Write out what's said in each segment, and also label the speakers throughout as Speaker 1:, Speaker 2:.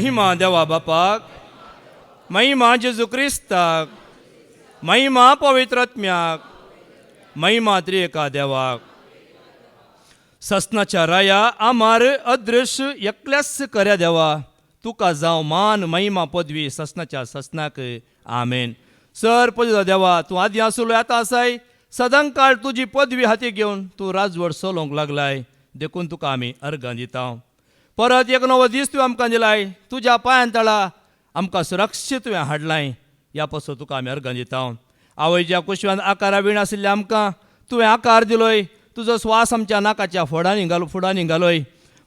Speaker 1: महिमा देवा बापाक, महिमा जेजू क्रिस्ताक, महिमा पवित्रात्म्याक, महिमा त्रिएका देवाक. ससनाच्या राया आमार अदृश्य एकल्यास कर्या देवा, तुका जाव मान महिमा पदवी ससनाच्या ससनाक. आमेन. सर पवित्र देवा, तू आदी आसलो आता आसाय, सदांकाळ तुझी पदवी हाती घेवन तू राजवड चलोवंक लागलाय, देखून तुका आमी अर्गां दिता. परत एक नवो दीस तुवें आमकां दिलाय, तुज्या पांयां तळा आमकां सुरक्षीत तुवें हाडलाय, ह्या पासून तुका आमी अर्गां दिता. आवयच्या कुशव्यान आकारा वीण आशिल्ल्या आमकां तुवें आकार दिलोय, तुजो स्वास आमच्या नाकाच्या फुडांनी घालोय.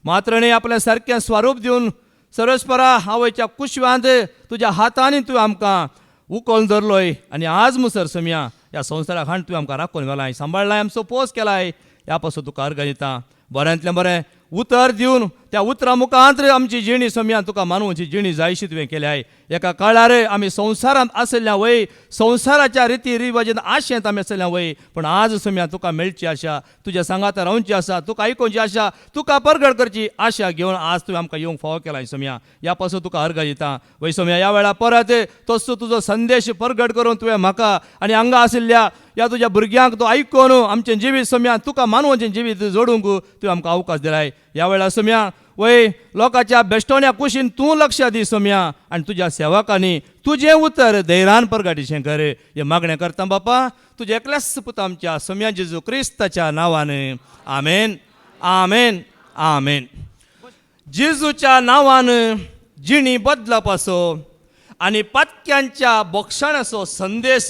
Speaker 1: मात्र न्ही आपलें सारकें स्वरूप दिवन सर्वस्परा आवयच्या कुशव्यांत तुज्या हातांनी तुवें आमकां उखलून धरलोय. आनी आज मुसर समया ह्या संवसाराक हाण तुवें आमकां राखून घालाय, सांबाळलाय, आमचो पोस केलाय, ह्या पासून तुका अर्गां दिता. बऱ्यांतलें बरें उतर दिवन त्या उतरा मुखांत आमची जिणी समया तुका मानवची जिणी जायशी तुवें केल्याय. एका काळार आमी संवसारांत आसल्या वय, संवसाराच्या रिती रिवाजान आशेंत आमी आसल्या वय, पण आज समया तुका मेळची आशा, तुज्या सांगात रावची आसा, तुका आयकोवची आशा, तुका परगड करची आशा घेवन आज तुवें आमकां येवंक फावो केलाय समया, ह्या पासून तुका अर्गां दिता. वय समया ह्या वेळा परत तसो तुजो संदेश परगड करून तुवें म्हाका आनी हांगा आशिल्ल्या ह्या तुज्या भुरग्यांक तो आयकोन आमचें जिवीत समया तुका मानवाचें जिवीत जोडूंक तुवें आमकां अवकाश दिलाय. ह्या वेळा समया वय लोकांच्या बेश्टोण्या कुशीन तूं लक्ष दी समया, आनी तुज्या सेवकांनी तुजें उतर धैर्यान परगटीचें कर. हें मागणें करता बापा तुज्या एकल्याच पुता आमच्या समया जेजू क्रिस्ताच्या नांवान. आमेन, आमेन, आमेन. जेजूच्या नांवान जिणी बदला पासो आनी पातक्यांच्या बोक्षणाचो संदेश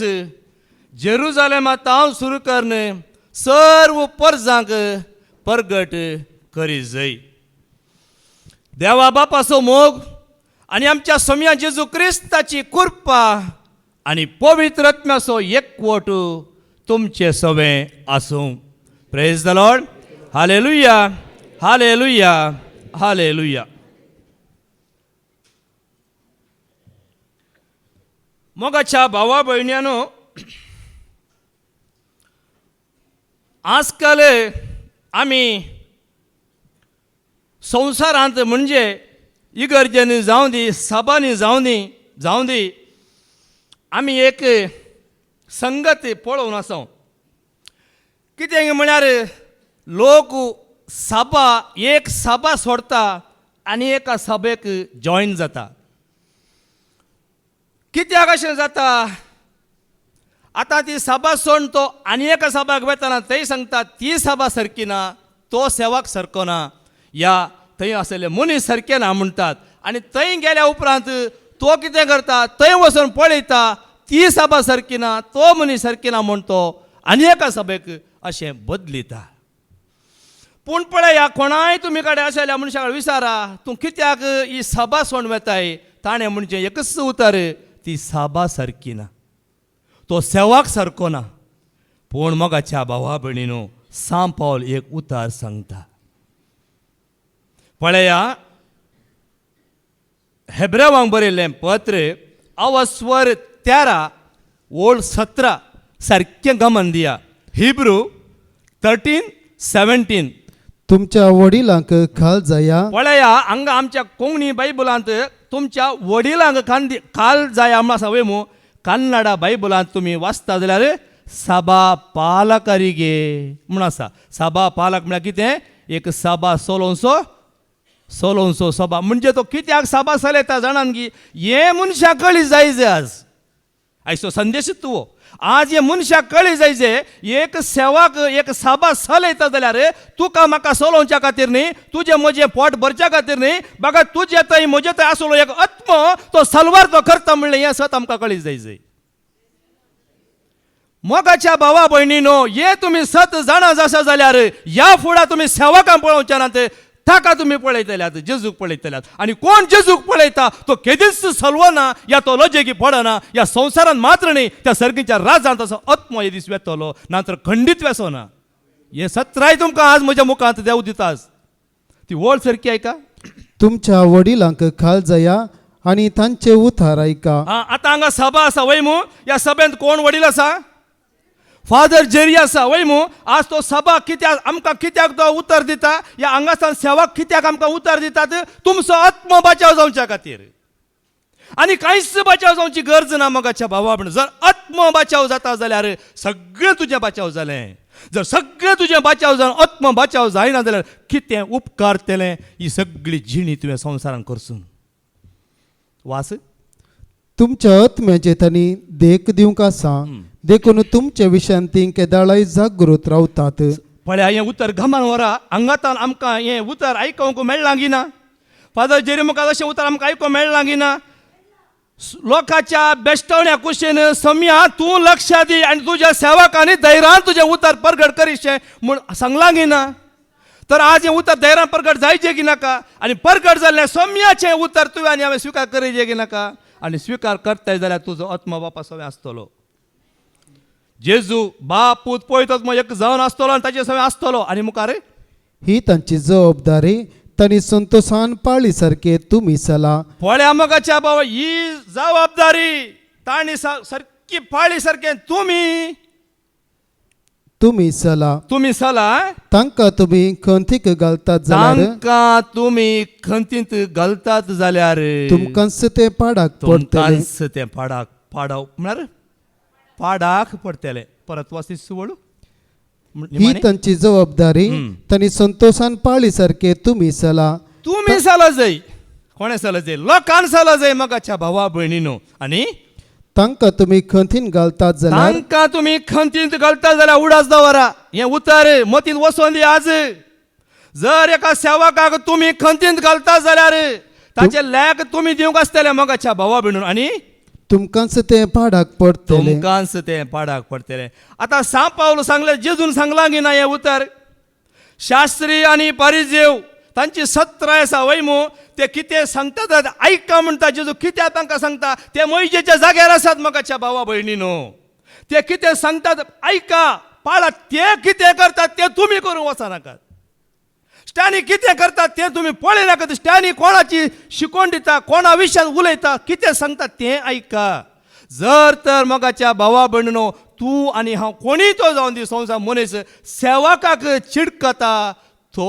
Speaker 1: जेरुजालेमांत हांव सुरू करन सर्व परजांक परगट करी जय. देवा बापाचो मोग आनी आमच्या समया जेजू क्रिस्ताची कृपा आनी पवित्र आत्म्याचो एकवट तुमचे सगळे आसूं. Praise the Lord. Hallelujah, hallelujah, hallelujah. मोगाच्या भावा भयण्यांनो, आजकाल आमी संवसारांत म्हणजे इगर्जेनी जावं दी, सभांनी जावं दी आमी एक संगत पळोवन आसा. कितें म्हळ्यार लोक एक सभा सोडता आनी एका सभेक जॉयन जाता. कित्याक अशें जाता? आतां ती सभा सोडून तो आनी एका सभाक वेतना थंय सांगता ती सभा सारकी ना, तो सेवाक सारको ना, या थंय आसलेले मनीस सारके ना म्हणटात. आनी थंय गेल्या उपरांत तो कितें करता, थंय वचून पळयता ती सभा सारकी ना, तो मनीस सारकी ना म्हूण तो आनी एका सभेक अशें बदलिता. पूण पळया, कोणाय तुमी कडेन आसलेल्या मनशा कडेन विचारा, तूं कित्याक ही सभा सोडून वेताय? ताणें म्हणचें एकच उतर, ती सभा सारकी ना, तो सेवाक सारको ना. पूण मोगाच्या भावा भयणीनो, सांत पावल एक उतार सांगता. पळया, हेब्रेवांक बरयल्लें पत्र अवस्वर 13 ओळ 17 सारकें गमन दिया. हिब्रू 13:17.
Speaker 2: तुमच्या वडिलांक खाल जाया.
Speaker 1: पळया, हांगा आमच्या कोंकणी बायबलांत तुमच्या वडिलांक खाल जाया म्हण आसा. वेमू कन्नडा बायबलांत तुमी वाचता जाल्यार सभा पालकरिगे म्हण आसा. सभा पालक म्हळ्यार कितें? एक सभा सोलोवंचो सभा. म्हणजे तो कित्याक सभा चलयता जाणान की हे मनशाक कळी जायचे. आयचो संदेश तूं आज हे मनशाक कळी जायचे, एक सेवाक एक सभा चलयता जाल्यार तुका म्हाका चलोवच्या खातीर न्ही, तुजें म्हजें पोट भरच्या खातीर न्ही, बघा तुजें थंय म्हजें थंय आसलो एक आत्म तो सलवार तो करता म्हणलें हें सत आमकां कळी जायचे. मोगाच्या भावा भयणीनो, हे तुमी सत जाणा आसा जाल्यार ह्या फुडां तुमी सेवकांक पळोवच्या नात, ताका तुमी पळयतल्यात, जेजूक पळयतल्यात. आनी कोण जेजूक पळयता तो केदीच सलवना, या तो लजेकी पडना. या संवसारांत मात्र न्ही, त्या सर्गीच्या राजांत असो आत्मो हे दीस वेतलो, नातर खंडीत वेसोना. हे सत्राय तुमकां आज म्हज्या मुखांत देव दिता. ती ओळ सारकी ऐका.
Speaker 2: तुमच्या वडिलांक खाल जाया आनी तांचे उतार ऐका.
Speaker 1: आतां हांगा सभा आसा वय मू, ह्या सभेंत कोण वडील आसा? फादर जेरी आसा वय मू आज तो सभा कित्याक आमकां कित्याक तो उतर दिता या हांगासान सेवाक कित्याक आमकां उतर दितात तुमचो आत्म बचाव जावच्या खातीर आनी कांयच बचाव जावची गरज ना मोगाच्या भावा भयण जर आत्म बचाव जाता जाल्यार सगळें तुजें बचाव जालें जर सगळें तुजें बचाव जावन आत्म बचाव जायना जाल्यार कितें उपकार केलें ही सगळी जिणी तुवें संवसारान करसून वास
Speaker 2: तुमच्या आत्म्याचे तांणी देख दिवंक आसा देखून तुमच्या विशयान ती केदाळाय जागृत रावतात
Speaker 1: पळया हें उतर घमान व्हरा हांगातान आमकां हें उतर आयकोंक मेळ्ळां की ना फादर जेरी मुखार अशें उतर आमकां आयकोंक मेळ्ळां की ना लोकांच्या बेश्टवण्या कुशीन सम्या तूं लक्ष दी आनी तुज्या सेवकांनी धैर्यान तुजें उतर परगट करीशें म्हूण सांगलां की ना तर आज हें उतर धैर्यान परगट जायचें की नाका आनी परगट जाल्लें सम्याचें उतर तुवें आनी हांवें स्विकार करचें की नाका आनी स्विकार करताय जाल्यार तुजो आत्मा बापा सवय आसतलो जेजू बाप पूत पळयतच मग एक जावन आसतलो आनी ताचे सवय आसतलो आनी मुखार
Speaker 2: ही तांची जबाबदारी तांणी संतोषान पाळी सारके तुमी चला
Speaker 1: पळया मोगाच्या बाबा ही जबाबदारी तांणी सारकी पाळी सारकें
Speaker 2: तुमी चला तांकां तुमी खंतीक घालतात जाल्यार
Speaker 1: तांकां तुमी खंतींत घालतात जाल्यार
Speaker 2: तुमकांच ते पाडाक पडटले
Speaker 1: तुमकांच तें पाडाव म्हळ्यार पाडाक पडटलें परत वासी सुवळ
Speaker 2: ही तांची जबाबदारी तांणी संतोषान पाळी सारके तुमी चला
Speaker 1: जाय कोणें चला जाय लोकांन चला जाय मोगाच्या भावा भयणीनो आनी
Speaker 2: तांकां तुमी खंतीन घालतात जाल्यार
Speaker 1: तांकां तुमी खंतींत घालतात जाल्यार उडास दवरा हें उतर मतींत वचोन दी आज जर एका सेवकाक तुमी खंतींत घालतात जाल्यार ताचे लॅक तुमी दिवंक आसतले मोगाच्या भावा भयणीनो आनी
Speaker 2: तुमकांच ते पाडाक पडटले
Speaker 1: तुमकांच तें पाडाक पडटलें आतां सांप पावलो सांगलें जेजून सांगलां की ना हें उतर शास्त्री आनी फारिजेव तांची 17 आसा वय मू ते कितें सांगतात आयका म्हणटा जेजू कित्याक तांकां सांगता ते मोइजेच्या जाग्यार आसात मोगाच्या भावा भयणीनो ते कितें सांगतात आयका पाळा ते कितें करतात ते तुमी करूंक वचनाकात स्टॅनी कितें करतात तें तुमी पळय नाकात स्टॅनी कोणाची शिकोवण दिता कोणा विशयान उलयता कितें सांगतात तें आयका जर तर मोगाच्या भावा भयणीनो तूं आनी हांव कोणीय तो जावन दी संवसार मनीस सेवकाक चिडकता तो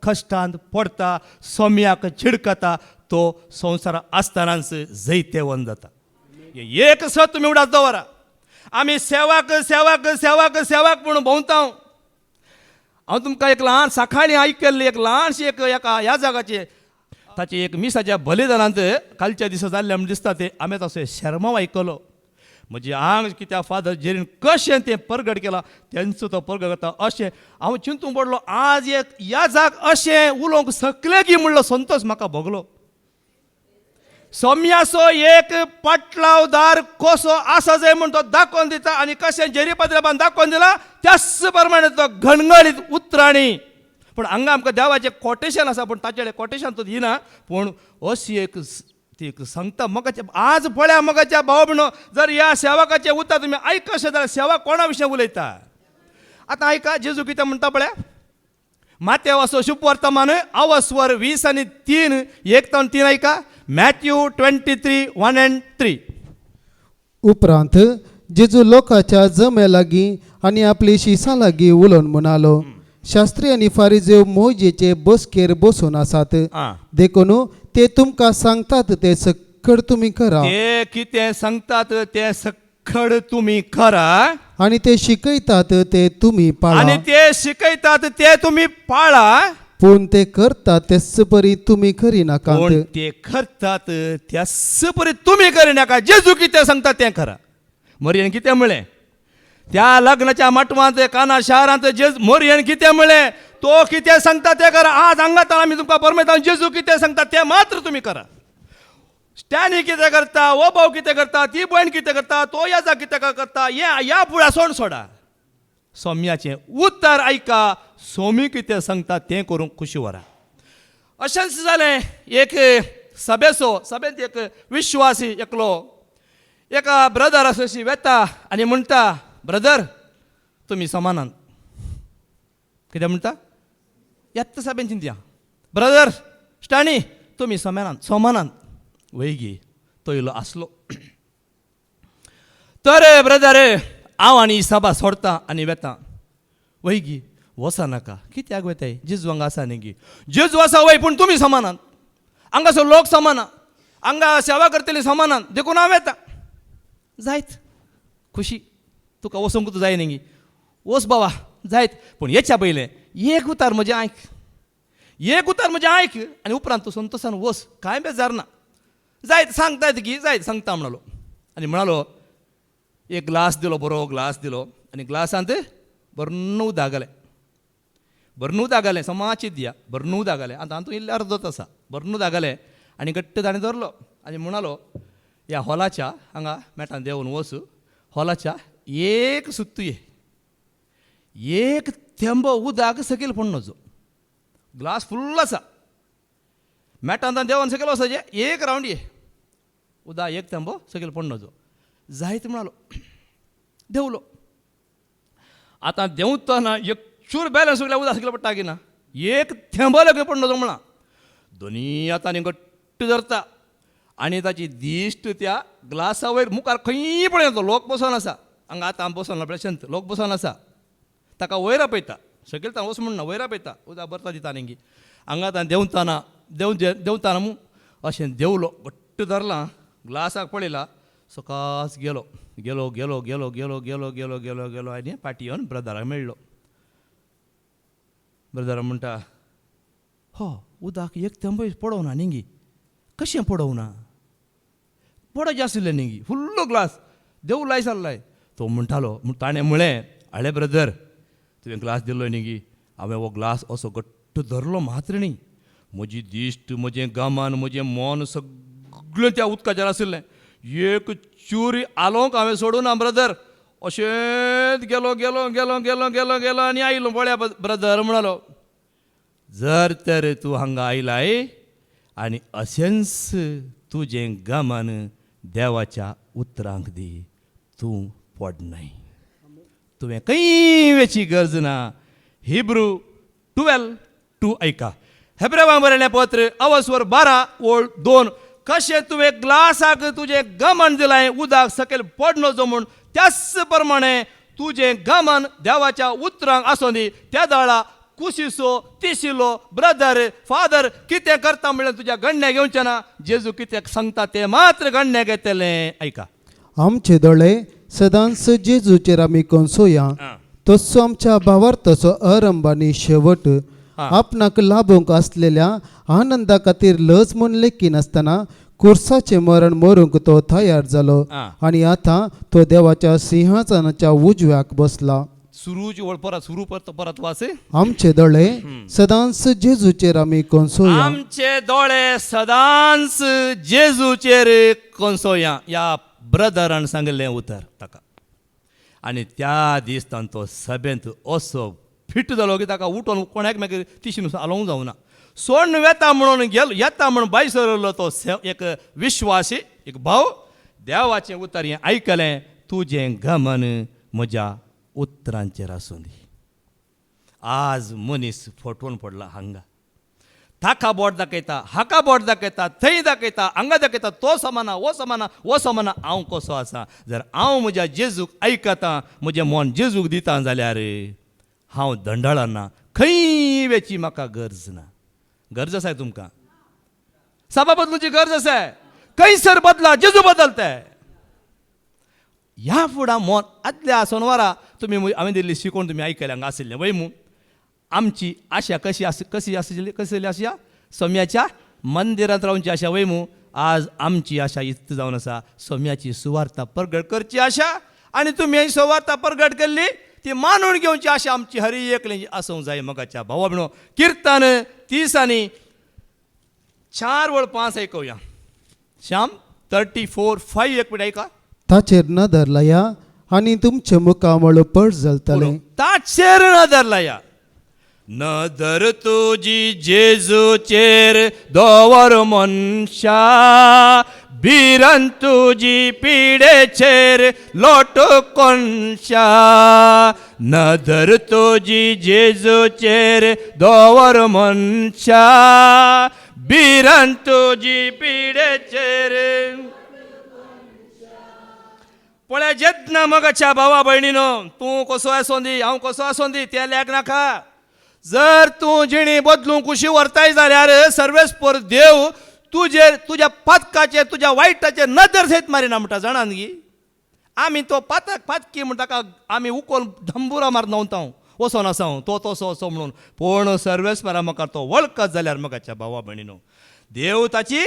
Speaker 1: कश्टांत पडटा सम्याक चिडकता तो संवसार आसतनाच जैतेवन जाता एक सत तुमी उडास दवरा आमी सेवक सेवक सेवक सेवक म्हणून भोंवता हांव तुमकां एक ल्हान सकाळीं आयकल्ली एक ल्हानशी एका ह्या जागाचेर ताची एक मिसाच्या बलिदानांत कालच्या दिसा जाल्लें म्हण दिसता ते हांवें तसो शर्माव आयकलो म्हजे आंग कित्याक फादर जेरीन कशें तें परगट केलां तेंचो तो परगट करता अशें हांव चिंतूंक पडलो आज एक ह्या जाग अशें उलोवंक सकले की म्हणलो संतोश म्हाका भोगलो सम्याचो एक पटलावदार कसो आसा जाय म्हूण तो दाखोवन दिता आनी कशें जेरी पाद्रेबान दाखोवन दिला त्याच प्रमाणे तो घणघणीत उतराणी पूण हांगा आमकां देवाचें कोटेशन आसा पूण ताचे कडेन कोटेशन तो दिना पूण अशी एक ती सांगता मोगाच्या आज पळया मोगाच्या भाव भयणो जर ह्या सेवकाचें उतर तुमी आयकशें जाल्यार सेवक कोणा विशयी उलयता आतां आयका जेजू कितें म्हणटा पळया मातेव असो शुभ वर्तमान अवस्वर 20 आनी 3 1 तावन 3 आयका मॅथ्यू 23 1 and 3
Speaker 2: उपरांत जेजू लोकांच्या जम्या लागीं आनी आपली शिसां लागीं उलोवन म्हणालो शास्त्री आनी फारिजेव मोइजेचे बसकेर बसून आसात देखून ते तुमकां सांगतात ते सक्कड तुमी करा
Speaker 1: ते कितें सांगतात ते सक्कड तुमी करा
Speaker 2: आनी ते शिकयतात ते तुमी पाळा
Speaker 1: आनी ते शिकयतात ते तुमी पाळा
Speaker 2: पूण ते करतात तेच परी तुमी करिनाकात
Speaker 1: पूण ते करतात त्याच परी तुमी करिनाका जेजू कितें सांगता तें करा मरयेन कितें म्हळें त्या लग्नाच्या मटवांत काना शारांत मोरयेन कितें म्हळें तो कितें सांगता तें करा आज हांगात आमी तुमकां परमेता जेजू कितें सांगता तें मात्र तुमी करा स्टॅनी कितें करता वो भाव कितें करता ती भयण कितें करता तो याजा कितें करता ह्या फुड्या सोडा सोम्याचें उतर आयका सोमी कितें सांगता तें करूंक खुशी व्हरा अशेंच जालें एक सभेंत एक विश्वासी एकलो एका ब्रदर अशी वेता आनी म्हणटा ब्रदर तुमी समानांत कितें म्हणटा येत्त सभेन चिंतया ब्रदर स्टॅनी तुमी समानांत वैगी तो इलो आसलो तर ब्रदर हांव आनी सभा सोडतां आनी वेतां वय गी वसा नाका कित्याक वेताय जेजू हांगा आसा न्ही गी जेजू आसा वय पूण तुमी समानात हांगासर लोक समाना हांगा सेवा करतली समानात देखून हांव येता जायत खुशी तुका वसोंकूच जाय न्ही गी वस बाबा जायत पूण हेच्या पयलें एक उतार म्हजें आयक एक उतार म्हजें आयक आनी उपरांत तूं संतोशान वस कांय बेजार ना जायत सांगतायत गी जायत सांगता म्हणलो आनी म्हणालो एक ग्लास दिलो बरो ग्लास दिलो आनी ग्लासांत बरन उदक घालें बरन उदक घालें समाची दिया बरन उदक घालें आतां तातूंत इल्लें अर्दोच आसा बरन उदक घालें आनी घट्ट ताणें धरलो आनी म्हणालो ह्या हॉलाच्या हांगा मेटान देंवन वच हॉलाच्या एक सुत्तुये एक थेंब उदक सकयल पडून नजो ग्लास फुल्ल आसा मेटान देंवन सकयल वचचें एक रावंड ये उदक एक थेंब सकयल पडून नजो जायत म्हणालो देंवलो आतां देंवतना एक चूर बॅलन्स उरल्या उदक सकयल पडटा की ना एक थेंब लगेच पडून नजो म्हणा दोनी हातांनी घट्ट धरता आनी ताची दिश्ट त्या ग्लासा वयर मुखार खंय पळय येतो लोक बसोन आसा हांगा आतां बसोन प्रशांत लोक बसोन आसा ताका वयर आपयता सकयल तां वच म्हणना वयर आपयता उदक भरता दिता न्ही हांगा आतां देंवताना अशें देंवलो घट्ट धरलां ग्लासाक पळयला सकास गेलो गेलो गेलो गेलो गेलो गेलो गेलो गेलो गेलो आनी फाटीं येवन ब्रदराक मेळ्ळो ब्रदर म्हणटा हो उदक एक थेंब पडोवना न्ही गी कशें पडोवना पडोवचें आशिल्लें न्ही गी फुल्ल ग्लास देव लाय सारलाय तो म्हणटालो ताणें म्हळें आळे ब्रदर तुवें ग्लास दिल्लो न्ही गी हांवें हो ग्लास असो घट्ट धरलो मात्र न्ही म्हजी दिश्ट म्हजें गमान म्हजें मन सगळें त्या उदकाचेर आशिल्लें एक चूरी आलोंक हांवें सोडूना ब्रदर अशेंच गेलो गेलो गेलो गेलो गेलो गेलो आनी आयलो पळया ब्रदर म्हणालो जर तर तूं हांगा आयलाय आनी अशेंच तुजें गमन देवाच्या उतरांक दी तूं पडनाय तुवें खंय वेची गरज ना हिब्रू 12:2 ऐका हेब्रेवांक बरयलें पत्र अवस्वर 12:2 कशें तुवें ग्लासाक तुजें गमन दिलाय उदक सकयल पडनो जो म्हूण त्याच प्रमाणे तुजें गमन देवाच्या उतरांक आसों दी त्या दाळा कुशिसो तिशिलो ब्रदर फादर कितें करता म्हणल्यार तुज्या गण्य घेवचें ना जेजू कितें सांगता तें मात्र गण्य घेतलें ऐका
Speaker 2: आमचे दोळे सदांच जेजूचेर आमी कोंसोया तसो आमच्या भावार्थाचो आरंभ आनी शेवट आपणाक लाभूंक आसलेल्या आनंदा खातीर लज म्हूण लेखी नासतना कुर्साचें मरण मरूंक तो तयार जालो आनी आतां तो देवाच्या सिंहासनाच्या उजव्याक बसला परत वाच आमचे दोळे सदांच जेजूचेर आमी कोंसोया
Speaker 1: आमचे दोळे सदांच जेजूचेर कोंसोया या ब्रदरान सांगलें उतर ताका आनी त्या दिसतान तो सभेंत असो फिट जालो की ताका उठोन कोणाक मागीर तिशीन आलोवंक जावना सोडून वेता म्हणून गेलो येता म्हणून भायर सरलो तो एक विश्वासी एक भाव देवाचें उतर हें आयकलें तुजें गमन म्हज्या उतरांचेर आसूं दी आज मनीस फटवून पडला हांगा ताका बोट दाखयता हाका बोट दाखयता थंय दाखयता हांगा दाखयता तो समाना वो समाना वो समाना हांव कसो आसा जर हांव म्हज्या जेजूक आयकतां म्हजें मन जेजूक दिता जाल्यार हांव दंडाळना खंय वेची म्हाका गरज ना गरज आसा तुमकां सभा बदलूची गरज आसा खंयसर बदला जेजू बदलताय ह्या फुडां मन आदल्या सोनवारा तुमी हांवें दिल्ली शिकोवन तुमी आयकलें हांगा आशिल्लें वय आमची आशा कसली आशा सोम्याच्या मंदिरांत रावची आशा वय आज आमची आशा इस्त जावन आसा सोम्याची सुवार्ता प्रगट करची आशा आनी तुमी ही सुवार्ता प्रगट केल्ली ती मानून घेवची आशा आमची हर एकल्याची आसूंक जाय मोगाच्या भावा भयणो किर्तन 30 आनी 4:5 ऐकूया श्याम 34:5 एक मिनिट ऐका
Speaker 2: ताचेर नदर लाया आनी तुमचे मुखामळ पड जलतले
Speaker 1: ताचेर नदर लाया नदर तुजी जेजूचेर दवर मनशा भिरन तुजी पिडेचेर लोटकोनशा नदर तुजी जेजूचेर दवर मनशा भिरन तुजी पिडेचेर पळय जेन्ना मगाच्या भावा भयणीनो तूं कसो आसोंदी हांव कसो आसोंदी तें लेक नाका. जर तूं जिणी बदलूंक कुशी व्हरताय जाल्यार सर्वेस्पर देव तुज्या पातकाचेर तुज्या वायटाचेर नदर सयत मारिना म्हणटा जाणा न्ही. आमी तो पातकी म्हणटा ताका आमी उखोवन धंबुरा मारून नवतां वचोन आसा तो तसो असो म्हणून. पूण सर्वेस्परा म्हाका तो वळखत जाल्यार मगाच्या भावा भयणीनो देव ताची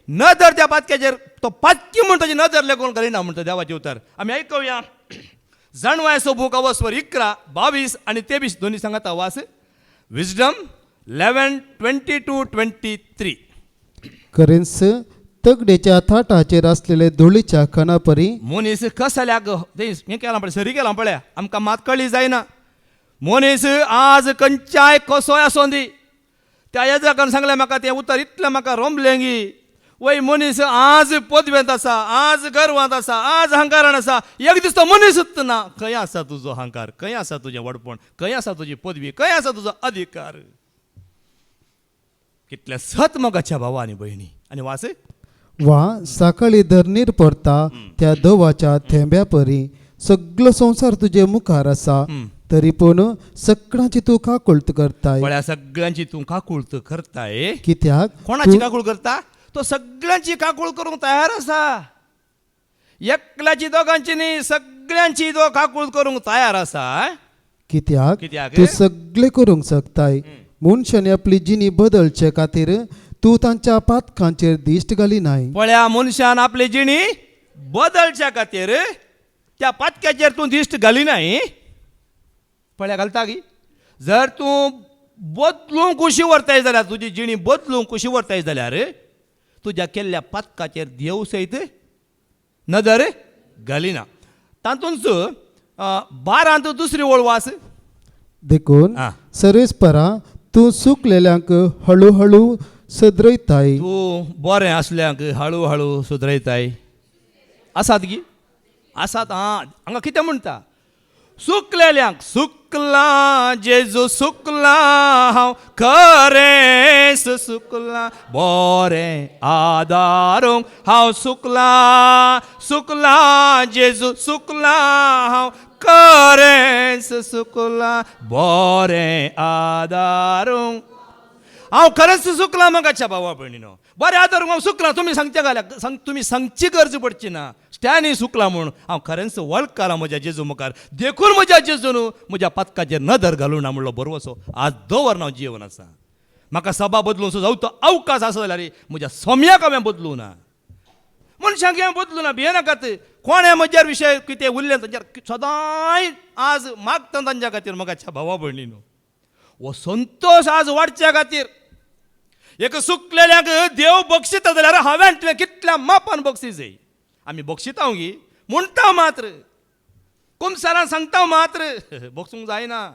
Speaker 1: नदर त्या पातक्याचेर तो पातकी म्हणून ताची नदर लेगून घालिना म्हणटा देवाचे उतर. आमी आयकुया जाणवायचो बूक अवस्वर 11, 22 आनी 23 दोनी सांगाता वास. विजडम 11:22-23.
Speaker 2: करेन्स तगडेच्या थाटाचेर असलेले धुळीच्या कणापरी
Speaker 1: मनीस कसाल्याक हें केलां पळय सरी केलां पळय आमकां मात कळ्ळी जायना. मनीस आज खंयच्याय कसोय आसोंदी त्या येजकान सांगलें म्हाका तें उतर इतलें म्हाका रोंबलेंगी. वय मनीस आज पदवेंत आसा, आज गर्वांत आसा, आज अहंकारान आसा, एक दीस तो मनीसच ना. खंय आसा तुजो अहंकार, खंय आसा तुजें वडपण, खंय आसा तुजी पदवी, खंय आसा तुजो अधिकार. कितले सत मोगाच्या भावा आनी भयणी. आनी वास
Speaker 2: वा सकाळी धरणीर पडटा त्या दवाच्या थेंब्या परी सगळो संसार तुजे मुखार आसा तरी पूण सगळ्यांची तूं काकुळत करताय.
Speaker 1: पळय सगळ्यांची तूं काकुळत करताय.
Speaker 2: कित्याक
Speaker 1: कोणाची काकूळ करता? तो सगळ्यांची काकूळ करूंक तयार आसा. एकल्याची दोगांची न्ही सगळ्यांची तो काकूळ करूंक तयार आसा.
Speaker 2: कित्याक
Speaker 1: कित्याक?
Speaker 2: तूं सगळे करूंक शकताय. मनशाने आपली जिणी बदलचे खातीर तूं तांच्या पातकांचेर दिश्ट घालिनाय.
Speaker 1: पळया मनशान आपली जिणी बदलच्या खातीर त्या पातक्याचेर तूं दिश्ट घालिनाय. पळया घालता गी. जर तूं बदलूंक कुशी व्हरताय जाल्यार तुजी जिणी बदलूंक कुशी व्हरताय जाल्यार तुज्या केल्ल्या पातकाचेर देव सयत नदर घालिना. तातूंच 12 दुसरी ओळ वास.
Speaker 2: देखून
Speaker 1: आ.
Speaker 2: सर्वेस्परा तूं सुकलेल्यांक हळूहळू सदरयताय.
Speaker 1: तूं बरें आसल्यांक हळू हळू सुदरयताय. आसात गी आसात. हांगा कितें म्हणटा सुकलेल्यांक सुकला जेजू सुकला हांव खरेंच सुकला बरें आदारूंक हांव सुकला सुकला जेजू सुकला हांव खरेंच सुकला बरें आदारूंक हांव खरेंच सुकला. मगाच्या भावा भयणीनो बरें आदारूंक हांव सुकला. तुमी सांगचे घाल्या तुमी सांगची गरज पडची ना. स्टॅनी सुकला म्हणून हांव खरेंच वळखला म्हज्या जेजू मुखार. देखून म्हज्या जेजून म्हज्या पातकाचेर नदर घालूं ना म्हणलो बरो असो आज दवर हांव जीवन आसा. म्हाका सभा बदलूं जावं तो अवकाश आसा जाल्यार म्हज्या सोम्याक हांवें बदलूं ना. मनशांक हांवें बदलूं ना. भियेनाकात कोणें म्हज्या विशय कितें उरलें तांचेर सदांय आज मागता तांच्या खातीर. मगाच्या भावा भयणीनो हो संतोश आज वाडच्या खातीर एक सुकलेल्यांक देव बक्षिता जाल्यार हांवें तुवें कितल्या मापान बक्षीस जाय. आमी बक्षिता गी म्हणटा मात्र कुमसारान सांगता मात्र बक्षूंक जायना.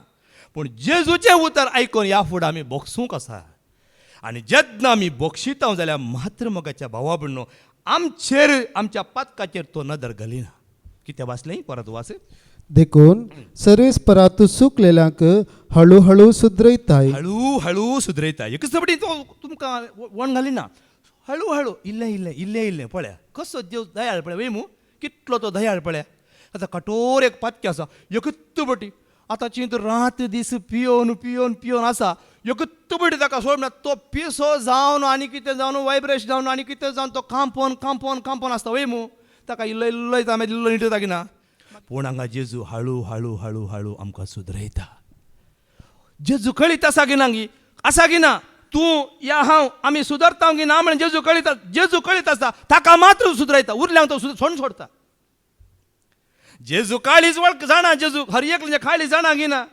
Speaker 1: पूण जेजूचें उतर आयकून ह्या फुडें आमी बक्षूंक आसा. आनी जेन्ना आमी बक्षिता जाल्यार मात्र मगाच्या भावा भयणो आमचेर आमच्या पातकाचेर तो नदर घालिना. कितें वाचलें परत वाच.
Speaker 2: देखून सर्वेस्परा तूं सुकलेल्यांक हळूहळू सुदरयताय.
Speaker 1: हळू हळू सुदरयता. एकच फावटी तो तुमकां वण घालिना. हळू हळू इल्लें इल्लें इल्लें इल्लें पळया कसो देव दयाळ पळय वय मू कितलो तो दयाळ पळया. आतां कठोर एक पातकी आसा एकच बटी आतां चिंत रात दीस पियोन पियोन पियोन आसा. एकच बटी ताका सोड तो पिसो जावन आनी कितें जावन वायब्रेशन जावन आनी कितें जावन तो कांपोन कांपोन कांपोन आसता वय मू. ताका इल्लो इल्लो येता मागीर इल्लो नीट जागिना. पूण हांगा जेजू हळू हळू हळू हळू आमकां सुदरयता. जेजू कळीत आसा गी ना गी आसा गी ना. तूं या हांव आमी सुदरता गी ना म्हण जेजू कळीत आसता. ताका मात्र सुदरयता. उरल्यांक तो सोडून सोडता. जेजू काळीच वळख जाणा. जेजू हर एक म्हणजे काळी जाणा गी ना.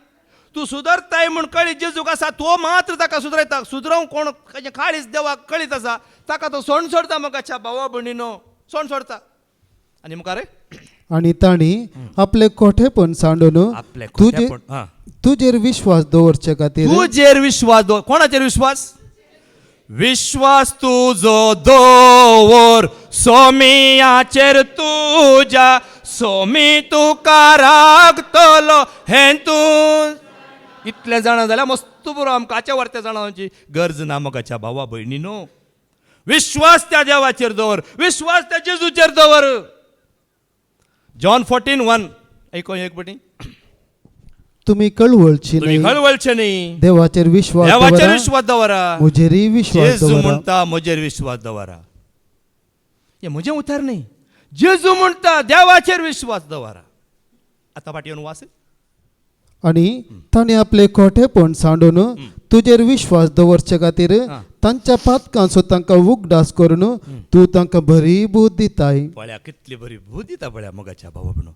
Speaker 1: तूं सुदरताय म्हूण कळीत जेजूक आसा तो मात्र ताका सुदरयता. सुदरोवंक कोण काळीच देवाक कळीत आसा ताका तो सोडून सोडता. मगाच्या भावा भयणीनो सोडून सोडता. आनी मुखार
Speaker 2: आनी तांणी आपले खोटेपण सांडून
Speaker 1: आपले
Speaker 2: तुजेर विश्वास दवरचे खातीर
Speaker 1: तुजेर विश्वास दवर. कोणाचेर विश्वास? विश्वास तुजो दवर सोमियाचेर तुज्या सोमी तुका रागतलो हें तूं. इतलें जाणा जाल्यार मस्त बरो आमकां आच्या वर्त्या जाणांची गरज ना. मगाच्या भावा भयणीनो विश्वास त्या देवाचेर दवर. विश्वास त्या जेजूचेर दवर. जॉन 14:1 ऐको एक पटी
Speaker 2: तुम्ही कळवळची
Speaker 1: तुम्ही
Speaker 2: नाही
Speaker 1: कळवळचे नाही
Speaker 2: देवाचेर विश्वास
Speaker 1: देवाचेर
Speaker 2: दवरा,
Speaker 1: विश्वास दवरा
Speaker 2: मुजेरी विश्वास
Speaker 1: जेजू
Speaker 2: दवरा.
Speaker 1: म्हणता म्हजेर विश्वास दवरा हे म्हजें उतर नाही जेजू म्हणता देवाचेर विश्वास दवरा आता फाटी येवन वास
Speaker 2: आणि ताणे आपले खोटेपण सांडून तुजेर विश्वास दवरचे खातीर तांच्या पातकांचो तांकां उगडास करून तू तांकां बरी बूद दिताय.
Speaker 1: पळ्या कितली बरी बूद दिता पळ्या मोगाच्या भावा म्हणून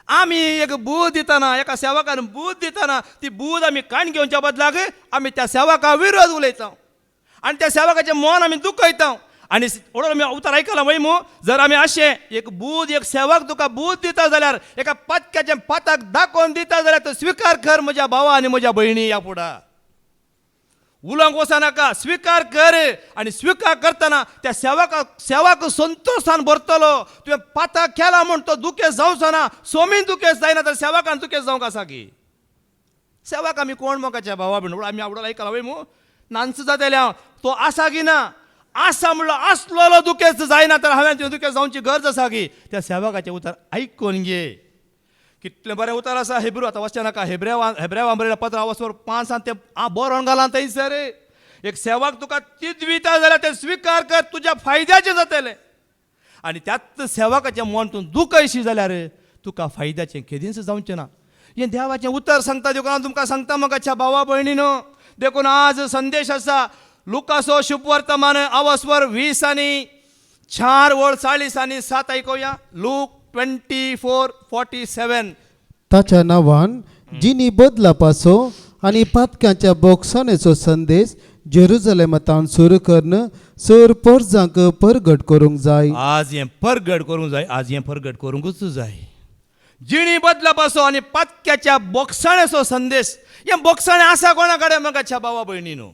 Speaker 1: आमी एक बूद दिताना एका सेवकान बूद दिताना ती बूद आमी काण घेवच्या बदलाक आमी त्या सेवका विरोध उलयता आनी त्या सेवकाचें मन आमी दुखयता आनी ओडून आमी उतर आयकला वय मू जर आमी अशें एक बूद एक सेवक तुका बूद दिता जाल्यार एका पत्क्याच्या पाताक दाखोवन दिता जाल्यार तो स्विकार कर म्हज्या भावा आनी म्हज्या भयणी या फुडा उलोवंक वचनाका स्विकार कर आनी स्विकार करतना त्या सेवक संतोषान भरतलो तुवें पाताक केला म्हूण तो दुखेस जावचो ना सोमीन दुखेस जायना तर सेवकान दुखेस जावंक आसा की सेवक आमी कोण मोगाच्या भावा बीण आमी आवडला आयकला वय मू नांच जातले हांव तो आसा की ना आसा म्हणलो आसलो दुखेस जायना तर हांवें तुवें दुखेस जावची गरज आसा की त्या सेवकाचें उतर आयकून घे कितलें बरें उतर आसा हेब्रू आतां वचचें नाका हेब्रेवा बरयलें पत्र 5 ते बरोवन घाला थंयसर एक सेवक तुका चिंतविता जाल्यार तें स्विकार कर तुज्या फायद्याचें जातलें आनी त्याच सेवकाचें मन तूं दुखयशी जाल्यार तुका फायद्याचें केदींच जावचें ना हें देवाचें उतर सांगता देखून हांव तुमकां सांगता मोगाच्या भावा भयणीनो देखून आज संदेश आसा लुकासो शुभवर्तमान अवस्वर 20 आनी 4 वळ 40 आनी 7 आयकोया लूक 24:47
Speaker 2: ताच्या नांवान जिनी बदलापाचो आनी पातक्यांच्या बोक्सानेचो संदेश जेरुजलेमांत सुरू करून सर परजांक परगट करूंक जाय.
Speaker 1: आज हें परगट करूंक जाय आज हें परगट करूंकूच जाय जिणी बदलापाचो आनी पातक्याच्या बोक्साणेचो संदेश हें बोक्साणें आसा कोणा कडेन मोगाच्या भावा भयणीनो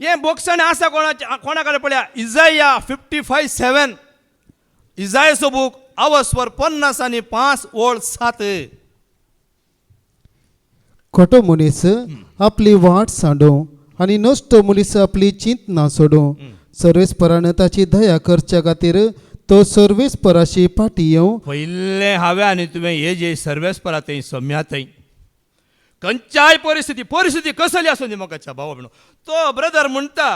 Speaker 1: हें बोक्साणें आसा कोणा कडेन पळया इजाया 55:7 इजायाचो बूक अवस्वर 50 आनी 5 वळ 7
Speaker 2: खोटो मनीस आपली वाट सांडो आनी नश्ट मनीस आपली चिंतना सोडो सर्वेस्परान ताची दया करच्या खातीर तो सर्वेस्पराशी फाटी येवं.
Speaker 1: पयलें हांवें आनी तुवें हे जे सर्वेस्परा थंय सम्या थंय खंयच्याय परिस्थिती कसली आसूं दी मोगाच्या भावा म्हणून तो ब्रदर म्हणटा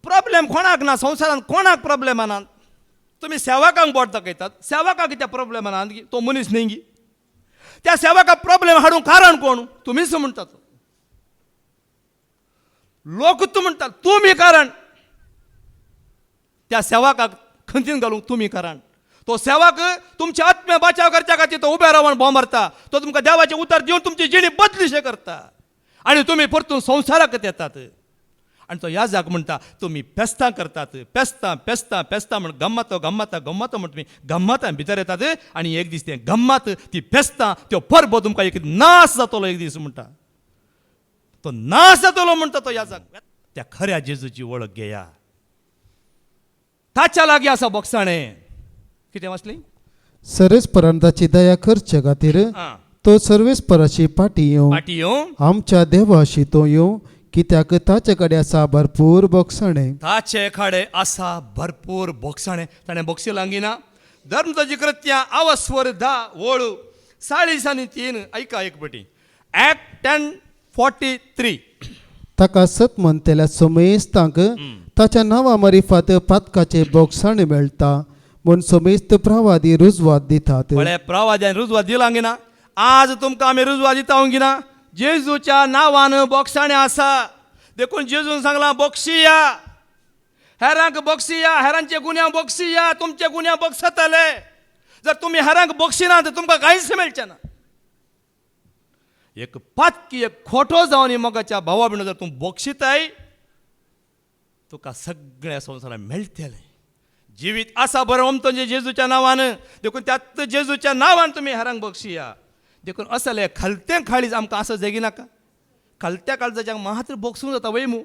Speaker 1: प्रॉब्लेम कोणाक ना संवसारांत कोणाक प्रॉब्लेम ना तुमी सेवकांक बोट दाखयतात सेवकाक कित्याक प्रॉब्लेम ना तो मनीस न्ही गी त्या सेवकाक प्रॉब्लेम हाडूंक कारण कोण तुमीच म्हणटात लोकूच म्हणटात तुमी कारण त्या सेवकाक खंतीन घालूंक तुमी कारण तो सेवक तुमचे आत्मे बचाव करच्या खातीर तो उबे रावन भोंव मारता तो तुमकां देवाचें उतर दिवन तुमची जिणी बदलीशें करता आनी तुमी परतून संवसाराक येतात आनी तो याजाक म्हणटा तुमी फेस्तां करतात फेस्तां म्हण गम्मत म्हण तुमी गम्मतां भितर येतात आनी एक दीस तें गम्मत ती फेस्तां त्यो परबो तुमकां एक नाश जातलो एक दीस म्हणटा तो नाश जातलो म्हणटा तो याजाक त्या खऱ्या जेजूची वळख घेया ताच्या लागीं आसा बोक्साणें कितें वाचलें
Speaker 2: सर्वेस्परान ताची दया करच्या खातीर तो सर्वेस्पराची फाटी येवं आमच्या देवाशी तो येवं कित्याक ताचे कडेन आसा भरपूर बोक्साणें
Speaker 1: ताचे कडेन आसा भरपूर बोक्साणें ताणें बोक्सी लागिना धर्मताची कृत्यां अवस्वर 10 वळ 40 आनी 3 ऐका एक पटी ऍक्ट 10:43
Speaker 2: ताका सत म्हणटल्या सोमेस्तांक ताच्या नांवा मारिफात पातकाचे बोक्साणें मेळटा म्हूण सोमेस्त प्रवादी रुजवात दितात.
Speaker 1: प्रवाद्यान रुजवात दिलांगिना आज तुमकां आमी रुजवात दिता गिना जेजूच्या नांवान बोक्साणें आसा देखून जेजून सांगलां बोक्सिया हेरांक बोक्सिया हेरांचे गुन्यांव बोक्सिया तुमचे गुन्यांव बोक्सतले जर तुमी हेरांक बोक्सिना तर तुमकां कांयच मेळचें ना एक पातकी एक खोटो जावन मोगाच्या भावा भिण जर तूं बोक्सिताय तुका सगळ्या संवसारान मेळटलें जिवीत आसा बरें ओमतोंजे जेजूच्या नांवान देखून त्यात जेजूच्या नांवान तुमी हेरांक बक्षिया देखून असले खालतें खाळीज आमकां आसा जगिनाका खालत्या काळजाच्याक मात्र बोगसूंक जाता वय मू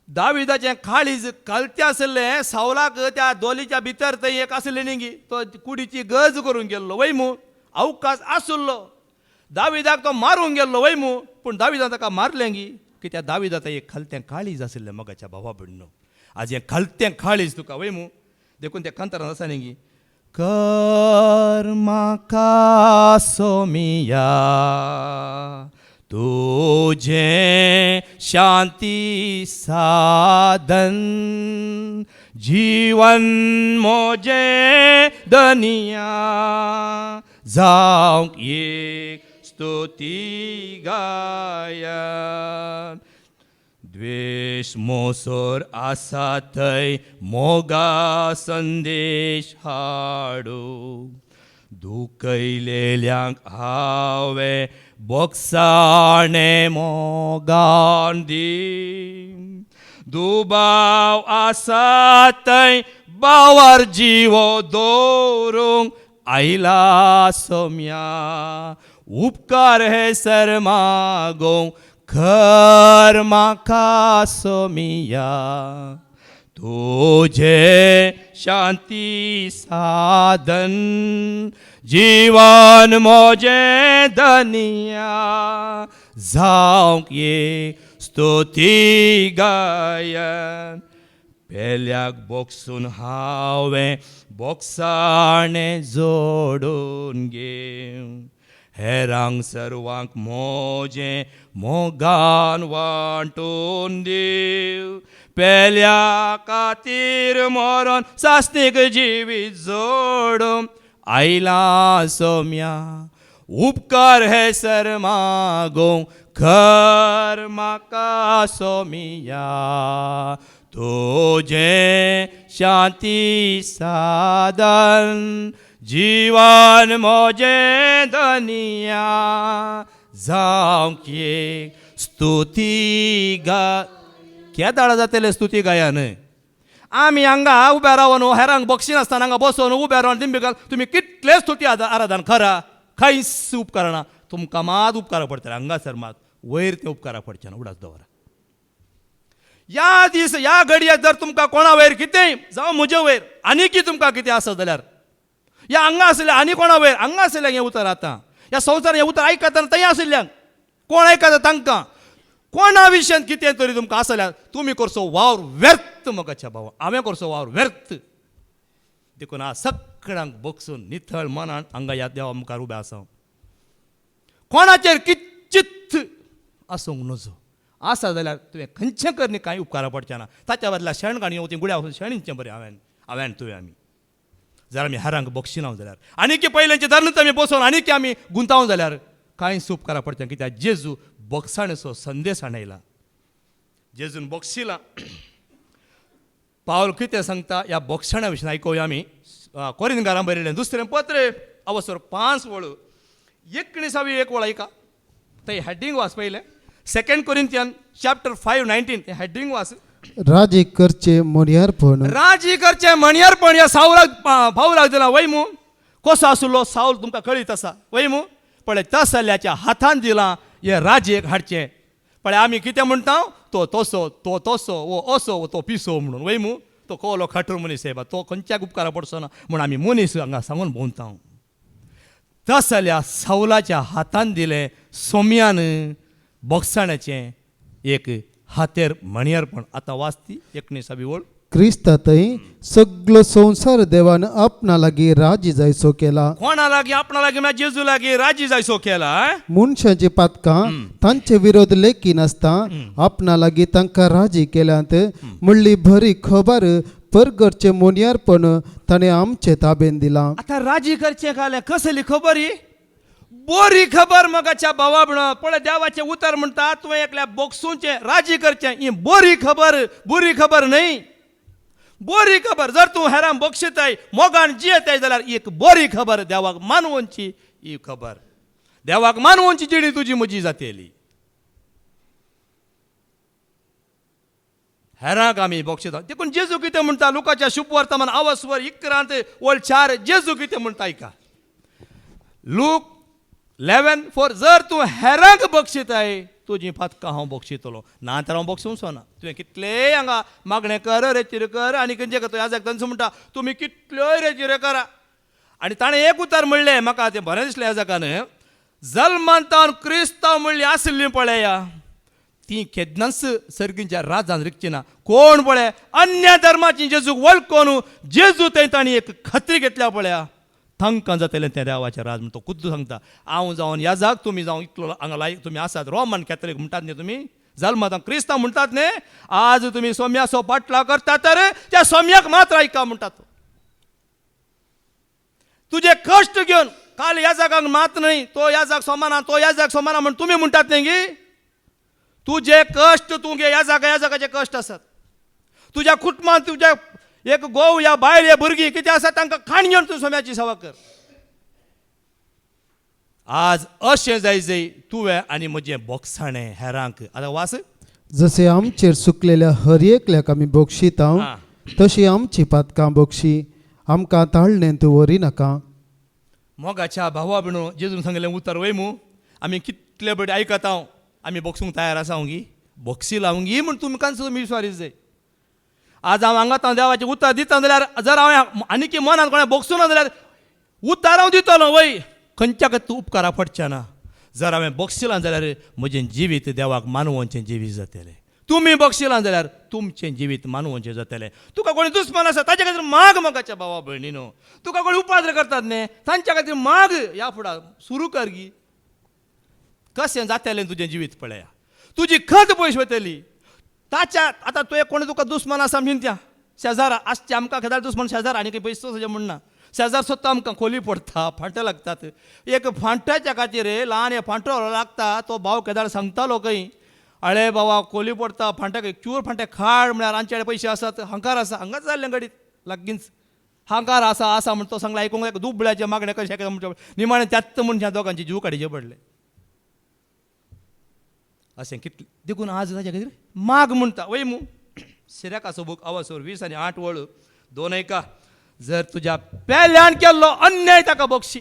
Speaker 1: दाविदाचें काळीज खालतें आसलें सावलाक त्या दोलीच्या भितर थंय एक आसलें न्ही गी तो कुडीची गज करून गेल्लो वय मू अवकाश आसुल्लो दाविदाक तो मारूंक गेल्लो वय मू पूण दाविदान ताका मारलें गी कित्याक दाविदाक एक खालतें काळीज आसलें मोगाच्या भावा भयणीनो आज हें खालतें काळीज तुका वय मू देखून त्या कांतारान आसा न्ही गी कर म्हाका सोमिया तुझे शांती साधन जीवन मोजे दनिया जावंक एक स्तुती गायन द्वेष मोसोर आसा थंय मोगा संदेश हाडू दुखयलेल्यांक हांवें बोगसाणे मोगान दी दुबाव आसा थंय बावार जिवो दवरूंक आयला सोम्या उपकार हे सर मागोवंक खर म्हाका सोमिया तुझे शांती साधन जीवन मोजे दनिया जावंक ये स्तुती गायन पेल्याक बोगसून हांवें बोगसाणे जोडून घेवं हेरांक सर्वांक मोजे मोगान वांटून दिव पेल्या खातीर मरण सास्तीक जिवीत जोडूं आयला सोम्या उपकार हे सर मागोवंक खर म्हाका सोमिया तुझे शांती साधन जीवन मोजे दनिया जावंक एक स्तुती गा केदाळ जातले स्तुती गायन आमी हांगा उबे रावन हेरांक बक्षी नासतना हांगा बसोन उबे रावन दिंबिकाल तुमी कितले स्तुती आराधन करा खंयच उपकार ना तुमकां मात उपकार पडटले हांगासर मात वयर ते उपकार पडचे ना उडास दवरा या दीस या घडयेक जर तुमकां कोणा वयर कितेंय जावं म्हजे वयर आनीकी तुमकां कितें आसा जाल्यार या हांगा आसले आनी कोणा वयर हांगा आसल्यांक हें उतर आतां ह्या संवसारान हें उतर आयकतना थंय आसल्यांक कोण आयकता तांकां कोणा विशयान कितें तरी तुमकां आसल्यार तुमी करचो वावर व्यर्थ मोगाच्या भावा हांवें करचो वावर व्यर्थ देखून हांव सगळ्यांक बगसून नितळ मनान हांगा ह्या देवा मुखार उबें आसा कोणाचेर किंचित आसूंक नजो आसा जाल्यार तुवें खंयचें करनी कांय उपकारा पडचें ना ताच्या बदला शेण काणी वती गुड्या वचून शेणींचें बरें हांवें तुवें आमी जर आमी हेरांक बक्षिनांव जाल्यार आनीक पयलेंचे धर्नच आमी बसोन आनीक आमी गुंताव जाल्यार कांयच उपकारा पडचें कित्याक जेजू बक्षाणेचो संदेश हाडयला जेजून बक्षिलां पावल कितें सांगता ह्या बक्षाण्या विशीं आयकुया आमी कोरिंथकारांक बरयलें दुसरें पत्र अवसर 5 वळू 19 एक वळ ऐका थंय हेडिंग वाच पयलें 2 कोरिंथियन चॅप्टर 5:19 तें हेडिंग वाच
Speaker 2: राजी करचे मोनियारपण
Speaker 1: राजी करचे म्हणयारपण ह्या पावलाक दिला वैमू कसो आसलो साऊल तुमकां कळीत आसा वैमू पळय तसल्याच्या हातान दिलां हे राजेक हाडचें पळय आमी कितें म्हणटा तो तसो वो असो वो तो पिसो म्हणून वैमू तो कोलो खाटूर मनीस हेबा तो खंयच्याक उपकारा पडचो ना म्हूण आमी मनीस हांगा सांगून भोंवता तसल्या साऊलाच्या हातान दिलें सोम्यान बक्षाण्याचें एक हातेर म्हणयारपण आतां वाचती 19 वळ
Speaker 2: क्रिस्तातय सगळो संसार देवान आपणा लागीं राजी जायसो केला
Speaker 1: कोणा लागीं आपणा लागीं म्हळ्यार जेजू लागीं राजी जायसो केला
Speaker 2: मनशांची पातकां तांचे विरोध लेखी नासता आपणा लागीं तांकां राजी केल्यांत म्हणली बरी खबर परगटचे मोनियारपण ताणें आमचे ताबेन दिलां
Speaker 1: आतां राजी करचें काल्यार कसली खबर ही बरी खबर मगाच्या भावा म्हण पळय देवाचें उतर म्हणटा तुवें एकल्या बोगसूचें राजी करचें ही बरी खबर न्हय बरी खबर जर तूं हेरांक बक्षिताय मोगान जियेताय जाल्यार एक बरी खबर देवाक मानवोवची ही खबर देवाक मानवोवची जिणी तुजी म्हजी जातली हेरांक आमी बक्षिता देखून जेजू कितें म्हणटा लुकाच्या शुभ वर्तमान आवस्वर 11:4 जेजू कितें म्हणटा ऐका लूक 11:4 जर तूं हेरांक बक्षिताय तुजी पातकां हांव बक्षितलो ना तर हांव बक्षूंक ना तुवें कितलेय हांगा मागणें कर रेचीर कर आनी खंयचें कर आजाक तांचो म्हणटा तुमी कितल्योय रेचीर करा आनी ताणें एक उतर म्हणलें म्हाका तें बरें दिसलें ह्या जाकान जल्मांतावन क्रिस्तांव म्हणली आसली पळया ती केदनास सर्गींच्या राजान रिकचिना कोण पळय अन्य धर्माची जेजूक वळखून जेजू थंय ताणी एक खत्री घेतल्या पळया तांकां जातलें तें देवाचें राज म्हणून तो खुद्द सांगता. हांव जावन ह्या जाग तुमी जावन इतलो हांगा लायक तुमी आसात रोमन कॅथलीक म्हणटात न्ही तुमी जल्मात क्रिस्तांव म्हणटात न्ही आज तुमी सोम्याचो पाटला करता तर त्या सोम्याक मात्र ऐका म्हणटात. तुझे कश्ट घेवन काल ह्या जागाक मात नाही तो ह्या जाग सोमाना तो ह्या जाग सोमाना म्हणून तुमी म्हणटात न्ही गी तुझे कश्ट तूं घे ह्या जागाचे कश्ट आसात. तुज्या कुटुंबांत तुज्या एक गोव या बायल या भुरगीं कितें आसा तांकां खाण घेवन तूं सोम्याची सेवा कर. आज अशें जाय तुवें आनी म्हजें बोगसाणें हेरांक आतां वास
Speaker 2: जसे आमचेर सुकलेल्या हर एकल्याक आमी बक्षितांव तशी आमची पातकां बक्षी आमकां ताळणें तूं व्हरी नाका.
Speaker 1: मोगाच्या भावा बिणू जेजून सांगलें उतर वयमू आमी कितले बरें आयकता आमी बक्षूंक तयार आसा गी बक्षी लावंगी म्हण तुमकां तुमी विश्वास जाय. आज हांव हांगा देवाचें उतर दिता जाल्यार जर हांवें आनीक मनांत कोणा बक्षूं ना जाल्यार उतर हांव दितलो वय खंयच्या तूं उपकारा पडचें ना. जर हांवें बक्षिलां जाल्यार म्हजें जिवीत देवाक मानवोवचें जिवीत जातलें. तुमी बक्षिलां जाल्यार तुमचें जिवीत मानवोवचें जातलें. तुका कोणी दुस्मान आसा ताचे खातीर माग मोगाच्या भावा भयणीनो. तुका कोणी उपाद्र करतात न्ही तांच्या खातीर माग ह्या फुडार सुरू कर गी. कशें जातलें तुजें जिवीत पळया तुजी खत पयस वतली ताच्या आतां तुवें कोणी तुका दुस्मान आसा म्हणून त्या शेजार आसचे आमकां खेदार दुस्मान शेजार आनी खंय पयस तशें म्हणना शेजार सुद्दां आमकां खोली पडटा फांटे लागतात. एक फांट्याच्या खातीर ल्हान फांटो लागता तो भाव केदार सांगतालो खंय अळे बाबा खोली पडटा फांट्याक चूर फांटे खाड म्हळ्यार आमचे कडेन पयशे आसात हांकार आसा हांगाच जाल्लें घडीत लागींच हांकार आसा म्हण तो सांगला आयकूंक एक दुबळ्याचे मागणें कशें म्हणटा निमाणें त्यात्त म्हण ह्या दोगांचे जीव काडचे पडले. अशें कितलें देखून आज ताच्या खातीर माग म्हणटा वय मू सिऱ्याक आसो बूक आवासोर 20 आनी 8 वळ 2 ऐका जर तुज्या पेल्यान केल्लो अन्याय ताका बक्षी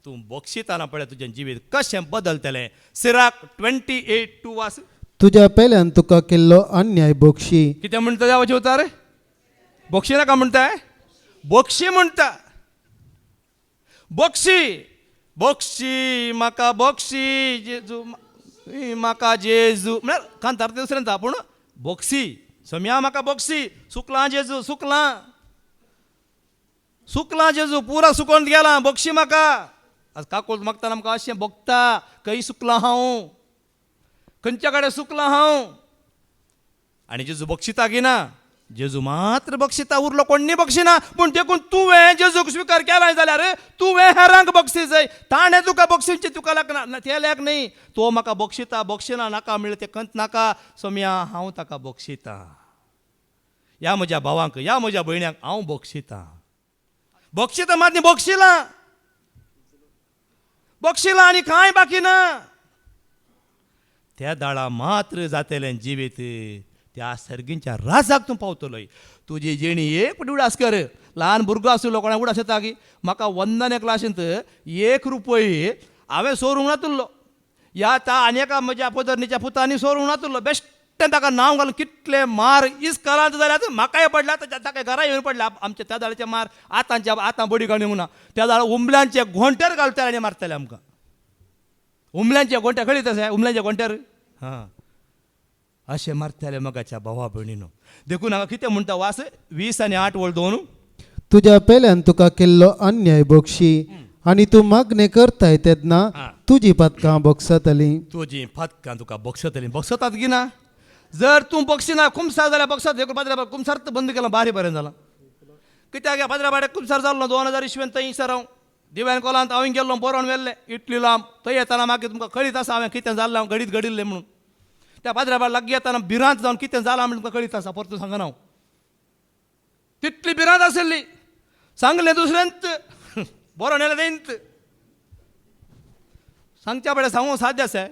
Speaker 1: तूं बक्षिताना पळय तुजें जिवीत कशें बदलतलें. सिराक 28:2 वास
Speaker 2: तुज्या पेल्यान तुका केल्लो अन्याय बक्षी
Speaker 1: कितें म्हणटा देवाचें उतार बक्षी नाका म्हणटाय बक्षी म्हणटा बक्षी बक्षी म्हाका बक्षी जेजू म्हाका जेजू म्हळ्यार कांतार दुसरें था पूण बक्षी सोम्या म्हाका बक्षी सुकलां जेजू सुकलां जेजू पुरा सुकोवन गेला बक्षी म्हाका. आज काकोल मागतना आमकां अशें भोगता खंय सुकलां हांव खंयच्या कडेन सुकलां हांव आनी जेजू बक्षिता घेना जेजू मात्र बक्षिता उरलो कोणी बक्षिना पूण देखून तुवें जेजूक स्विकार केला जाल्यार तुवें हेरांक बक्षी जाय. ताणें तुका बक्षींची तुका लागना ते लायक न्ही तो म्हाका बक्षिता बक्षिना नाका म्हणलें तें खंत नाका सोम्या हांव ताका बक्षिता. ह्या म्हज्या भावांक ह्या म्हज्या भयण्याक हांव बक्षिता बक्षिता मात न्ही बक्षिलां आनी कांय बाकी ना. त्या दाळा मात्र जातलें जिवीत त्या सर्गींच्या राजाक तूं पावतलोय. तुजी जेणी एक पटी उडास कर ल्हान भुरगो आसलो कोणा उडास येता की म्हाका वंदन क्लासींत 1 रुपया हांवें सोरूंक नातुल्लो ह्या ता आनी एका म्हज्या पदरणीच्या पुतांनी सोरूंक नातुल्लो बेश्टें ताका नांव घालून कितले मार इस्कालांत जाल्यार म्हाकाय पडला ताका घरा येवन पडला आमच्या त्या दाळ्याचे मार आतां बडी काणी म्हणा त्या दाळ उमल्यांचे घोंट्यार घालतले आनी मारतले आमकां उमल्यांचे घोंट्या कळीत आसा उमल्यांच्या घोंट्यार हां अशें मारतले मगाच्या भावा भयणीनो. देखून हांगा कितें म्हणटा वास 20 आनी 8 वळ 2
Speaker 2: तुज्या पेल्यान तुका केल्लो अन्याय बक्षी आनी तूं मागणें करताय तेन्ना तुजी पातकां बक्षतलीं
Speaker 1: तुजी पातकां तुका बक्षतलीं बक्षतात गिना. जर तूं बक्षिना कुमसार जाल्यार बक्षत हे पाद्रा कुमसार बंद केलां बारी बरें जालां कित्याक ह्या पाद्रा कुमसार जालो 2000 इसवेंत थंय सर हांव दिव्यान कोलांत हांवें गेल्लो बरोवन व्हेल्लें इटली लांब थंय येताना मागीर तुमकां कळीत आसा हांवें कितें जाल्लें हांव घडीत घडिल्लें म्हणून त्या पाद्रा लागीं येताना भिरांत जावन कितें जालां म्हणून तुमकां कळीत आसा परतून सांगना हांव तितली भिरांत आसली सांगलें दुसऱ्यांत बरो नेलें तेंत सांगच्या पडे सांगूं साध्य आसा.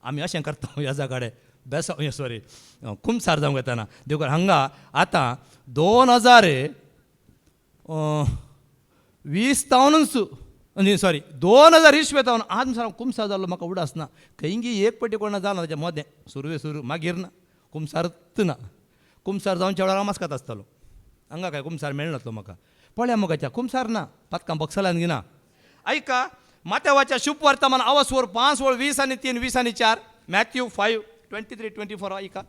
Speaker 1: आमी अशें करता ह्या जागाडे बेसा सॉरी कुमसार जावंक येताना देखून हांगा आतां 2020 तावनूच न्ही सॉरी 2000 इसवे तावन आज सर कुमसार जाल्लो म्हाका उडास ना खंयगी एक पटी कोणा जालो ताच्या मदें सुरू मागीर ना कुमसारच ना कुमसार जावनच्या वेळार मास्कात आसतालो हांगा काय कुमसार मेळनासलो म्हाका पळया मोगाच्या कुमसार ना पातकां बक्षलान घेना. ऐका माथेवाच्या शुभ वर्तमान आवासवर 5 वळ 20 आनी 3 20 आनी 4 मॅथ्यू 5:23-24 ऐका.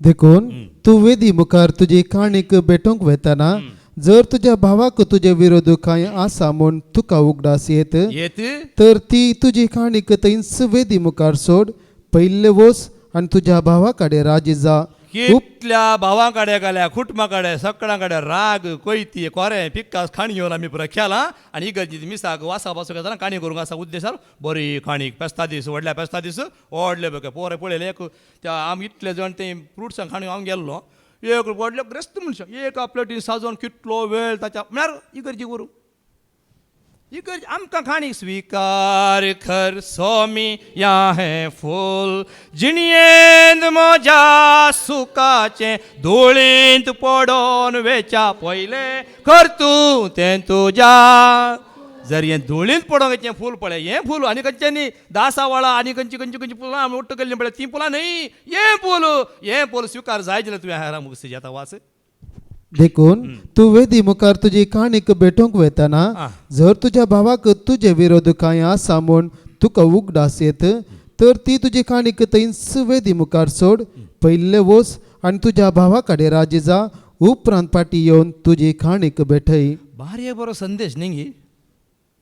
Speaker 2: देखून तू वेदी मुखार तुजी काणीक भेटोंक वेताना जर तुझ्या भावाक तुजे विरोध काय आसा म्हूण तुका उगडास येत
Speaker 1: येत
Speaker 2: तर ती तुजी काणीक थंयच वेदी मुखार सोड, पयले वस आनी तुझ्या भावा कडेन राजी जा.
Speaker 1: कितल्या भावांकडे गेल्या कुटुंबाकडे सगळ्यांकडे राग कोयती कोरे पिक्कास खाणी घेऊन आम्ही पुरा खेळा आणि इगर्जी मिसाक वासा पासून घेताना काणी करूंक असा उद्देशार बरी काणी पेस्ता दीस व्हडल्या पेस्ता दीस व्हडले बघ पोरे पळयले एक त्या आमी इतले जण ते फ्रुट्सां खाणी हांव गेल्लो एक व्हडले ग्रस्त मनशां एका प्लेटीन साजोवन कितलो वेळ ताच्या म्हळ्यार इगर्जी करूं इगर्जी आमकां खाणी स्वीकार कर स्वामी या हे फूल जिणयेंत म्हज्या सुखाचे धुळींत पडोन वेच्या पयले कर तूं तें तुज्या जर हें धुळींत पडोंक हें फूल पळय हें फूल आनी खंयच्यांनी दासा वळा आनी खंयची खंयची खंयची फुलां आमी उट्ट केल्लीं पळय तीं फुलां न्हय हें फूल स्वीकार जाय जाल्यार तुवें हेरां मुगसी आतां वास
Speaker 2: देखून तू वेदी मुखार तुजी काणीक भेटोंक वेताना जर तुझ्या भावाक तुजे विरोध काय आसा म्हूण तुका उगडास येत तर ती तुजी काणीक थंयच वेदी मुखार सोड, पयले वस आनी तुझ्या भावा कडेन राजी जा, उपरांत फाटीं येवन तुजी काणीक भेटय.
Speaker 1: भारी बरो संदेश न्ही गी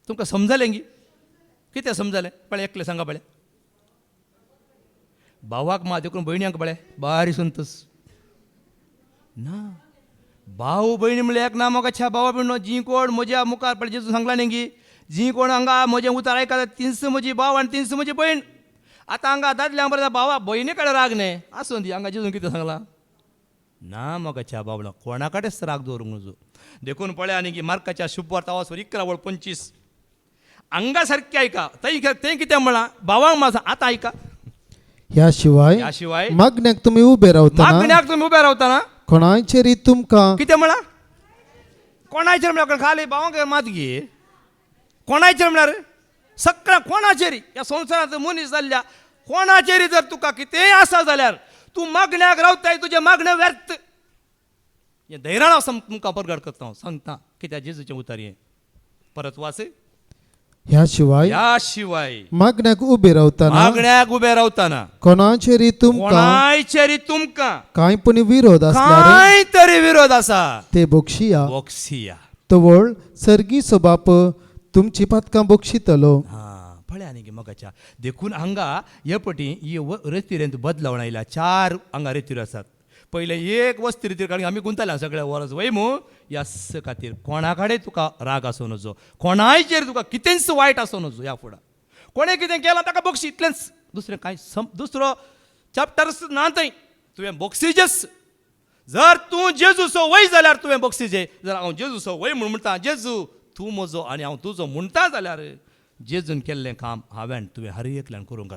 Speaker 1: तुमकां समजलें गी कितें समजलें पळय एकलें सांगा पळय भावाक मात देखून भयण्यांक पळय बारी संतोस ना भाऊ भयणी म्हणल्यार एक ना मोगाच्या भावा भयणो जी कोण म्हज्या मुखार पळय जेजू सांगला न्ही गी जी कोण हांगा म्हजें उतार आयकता तिनस म्हजी भाव आनी तिनस म्हजी भयण. आतां हांगा दादल्यांक बरें भावा भयणी कडेन राग न्ही आसूं दी हांगा जेजून कितें सांगलां ना मोगाच्या बाबडो कोणा कडेच राग दवरूंक नजो. देखून पळय आनी की मार्काच्या शुभवार्ता वाचून 11:25 हांगा सारकें आयका थंय कितें म्हणलां भावांक मात आतां आयका.
Speaker 2: ह्या शिवाय मागण्याक तुमी उबे
Speaker 1: रावतना
Speaker 2: कोणाचेरी तुमकां
Speaker 1: कितें म्हणला कोणाचेर म्हळ्यार खाली भावांक मात घे कोणाचेर म्हळ्यार सगळ्या कोणाचेरी ह्या संवसारांत मनीस जाल्ल्या कोणाचेरी जर तुका कितेंय आसा जाल्यार तूं मागण्याक रावताय तुजें मागणें व्यर्थ हें धैर्यान हांव तुमकां प्रगट करता हांव सांगता कित्याक जेजूचें उतर हें परत वाच.
Speaker 2: ह्या शिवाय मागण्याक उबे रावताना कोणाचेरी
Speaker 1: तुमकां
Speaker 2: कांय पण विरोध आसल्यार
Speaker 1: कांय तरी विरोध आसा
Speaker 2: ते बोक्षिया तवळ सर्गीचो बाप तुमची पातकां बोक्षितलो.
Speaker 1: पळय आनी मोगाच्या देखून हांगा हे पटी ही रेतीरेंत बदलावण आयल्या 4 हांगा रेतीर आसात. पयले एक वस्ती रितीर कारण आमी गुंतल्या सगळ्या वरस वयमू ह्या खातीर कोणा कडेन तुका राग आसूं नजो कोणाचेर तुका कितेंच वायट आसूं नजो. ह्या फुडें कोणें कितें केलां ताका बक्षी इतलेंच दुसरें कांय दुसरो चॅप्टर्स ना थंय तुवें बक्षिजेस. जर तूं जेजूचो वय जाल्यार तुवें बक्षिजे जर हांव जेजूचो वय म्हूण म्हणटा जेजू तूं म्हजो आनी हांव तुजो म्हणटा जाल्यार जेजून केल्लें काम हांवें तुवें हर एकल्यान करूंक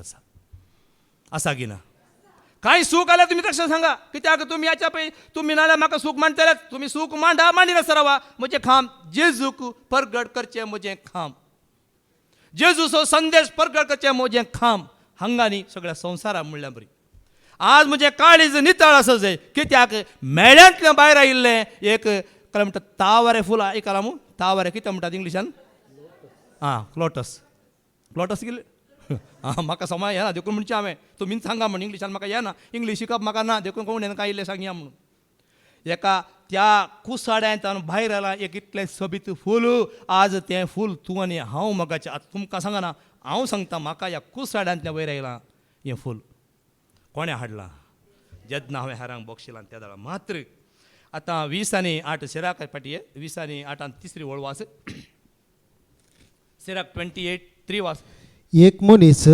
Speaker 1: आसा की ना. कांय सूख आल्यार तुमी तशें सांगा कित्याक तुमी हाच्या पळय तुमी नाल्यार म्हाका सूख मांडटले तुमी सूख मांडिनासतना रावा म्हजें खाम जेजूक परगट करचें म्हजें खाम जेजूचो संदेश परगट करचें म्हजें खाम हांगा न्ही सगळ्या संवसाराक म्हणल्यार बरी. आज म्हजें काळीज नितळ आसा जाय कित्याक मेळ्यांतल्यान भायर आयिल्लें एक काय म्हणटा तावरे फूल आयकलां मू तावरे कितें म्हणटात इंग्लिशान क्लोटस गेले म्हाका समज येना देखून म्हणचे हांवें तुमीच सांगा म्हण इंग्लिशान म्हाका येना इंग्लीश शिकप म्हाका ना देखून कोण काय इल्लें सांगया म्हणून एका त्या कुसाड्यांत भायर आयलां एक इतलें सोबीत फूल आज तें फूल तूं आनी हांव मोगाचें आतां तुमकां सांगना हांव सांगता म्हाका ह्या कुसाड्यांतल्यान वयर आयलां हें फूल कोणें हाडलां जेन्ना हांवें हेरांक बक्षिलां त्या दाळा मात्र आतां 20:08 सिराक पाटी 20:08 तिसरी वळ वास सिराक 28:3 वास.
Speaker 2: एक मनीस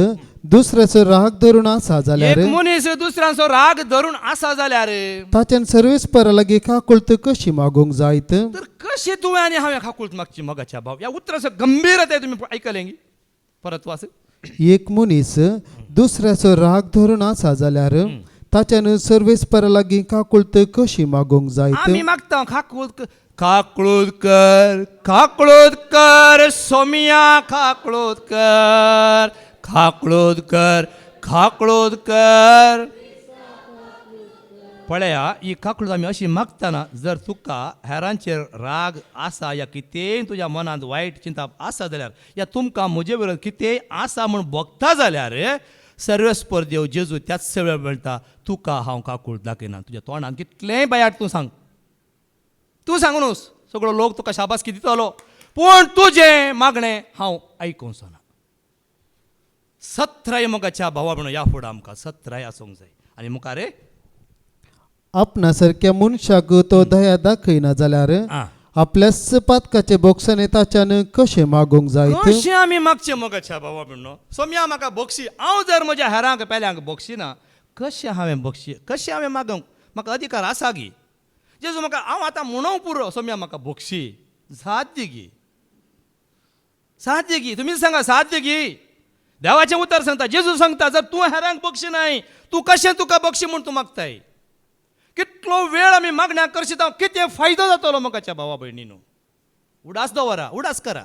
Speaker 2: दुसऱ्याचो राग धरून आसा जाल्यार
Speaker 1: दुसऱ्याचो राग धरून आसा जाल्यार
Speaker 2: ताच्यान सर्वेस्परा लागीं काकुळत कशी मागूंक जायत
Speaker 1: तर कशी तुवें आनी हांवें काकुळत मागची मोगाच्या भाव ह्या उतराचो गंभीरताय तुमी आयकलें गी परत वास.
Speaker 2: एक मनीस दुसऱ्याचो राग धरून आसा जाल्यार ताच्यान सर्वेस्परा लागीं काकुळत कशी मागूंक जायत.
Speaker 1: आमी मागता काकुळत कर सोमिया काकुळत कर पळया ही काकुळत आमी अशी मागतना जर तुका हेरांचेर राग आसा या कितेंय तुज्या मनांत वायट चिंता आसा जाल्यार या तुमकां म्हजे विरोध कितेंय आसा म्हूण भोगता जाल्यार सर्वस्पर देव जेजू त्याच वेळ म्हणटा तुका हांव काकूळ दाखयना. तुज्या तोंडान कितलेंय बयाट तूं सांग, तूं सांगूनस सगळो लोक तुका शाबासकी दितलो, पूण तुजें मागणें हांव आयकूंक ना. सत्राय मोगाच्या भावा म्हणून या फुडें आमकां सत्राय आसूंक जाय. आनी मुखार
Speaker 2: आपणासारख्या मनशाक तो दया दाखयना जाल्यार आपल्याच पातकाचे बोक्साने ताच्यान कशें मागोंक जायत.
Speaker 1: कशें आमी मागचें मोगाच्या भावा म्हणून. सोम्या म्हाका बक्षी, हांव जर म्हज्या हेरांक पेल्यांक बक्षी ना, कशें हांवें बक्षी, कशें हांवें मागोंक, म्हाका अधिकार आसा गी. जेजू म्हाका हांव आतां म्हणूंक पुरो, सोम्या म्हाका बक्षी, साध्य गी, साध्य गी. तुमी सांगा साध्य गी. देवाचें उतर सांगता, जेजू सांगता जर तूं हेरांक बक्षी नाय, तूं कशें तुका बक्षी म्हूण तूं मागताय. कितलो वेळ आमी मागण्या करशीत, कितें फायदो जातलो मोगाच्या भावा भयणीनो. उडास दवरा, उडास करा.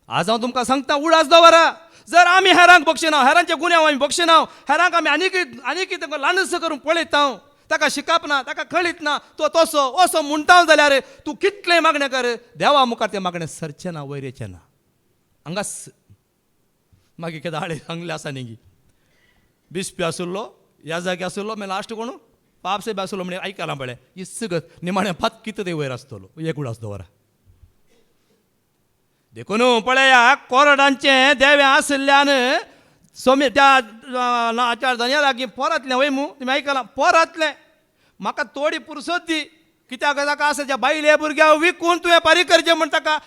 Speaker 1: आज हांव तुमकां सांगता उडास दवरा. जर आमी हेरांक बक्षी ना, हेरांचे गुन्यांव आमी बक्षी ना, हेरांक आमी आनी कितें ल्हानस करून पळयता, ताका शिकप ना, ताका कळीत ना, तो तसो असो म्हणटा जाल्यार तूं कितलें मागणें कर, देवा मुखार तें मागणें सरचें ना, वयरेचें ना. हांगास मागीर कितें हाडे सांगलें आसा न्ही, बिस्पी आसुल्लो ह्या जाग्यार आसुल्लो, मागीर लास्ट कोण पाप साहेब आसलो म्हणजे आयकलां पळय, इसगत निमाणें फात कितें ते वयर आसतलो. एक उडास दवरा. देखून पळया कोरडांचें देवें आसल्यान सोमे त्या धन्या लागीं पोरांतलें वय मू तुमी आयकलां, पोरांतलें म्हाका थोडी पुरसत दी, कित्याक ताका आसा ज्या बायले भुरग्यांक विकून तुवें फारीक करचें म्हण ताका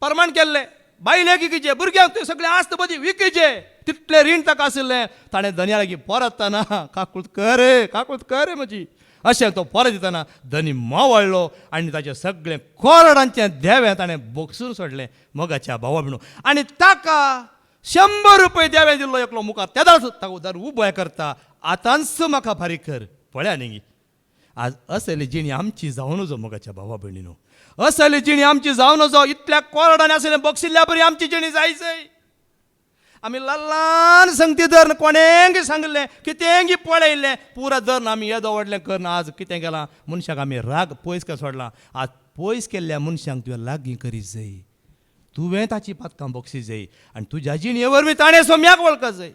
Speaker 1: परमाण केल्लें. बायलेक विकीचें, भुरग्यांक तुवें सगळें आस्त बदी विकीचें, तितलें रीण ताका आशिल्लें. ताणें धन्या लागीं पोरतना काकूळट कर म्हजी अशें तो पोर दितना धनी मावळ्ळो आनी ताचें सगळें कोरडांचें देवें ताणें बोगसून सोडलें मोगाच्या भावा म्हणून. आनी ताका 100 रुपया देवें दिल्लो एकलो मुखार, तेदाच ताका उदार उबो करता, आतांच म्हाका फारीक कर. पळया न्ही, आज असली जिणी आमची जावन नजो मोगाच्या भावा भयणीनो. असली जिणी आमची जावन नजो. इतल्या कोरडांनी आसलें बक्षिल्ल्या बरी आमची जिणी जायचय. आमी ल्हान संगती धर कोणेंय सांगलें, कितेंय पळयलें, पुरा धर आमी येदो व्हडलें करना. आज कितें केलां, मनशाक आमी राग पयस काय सोडलां. आज पयस केल्ल्या मनशांक तुवें लागीं करीत जाय, तुवें ताची पातकां बक्षी जाय, आनी तुज्या जिणये वरवीं ताणें सोम्याक वळखा जाय.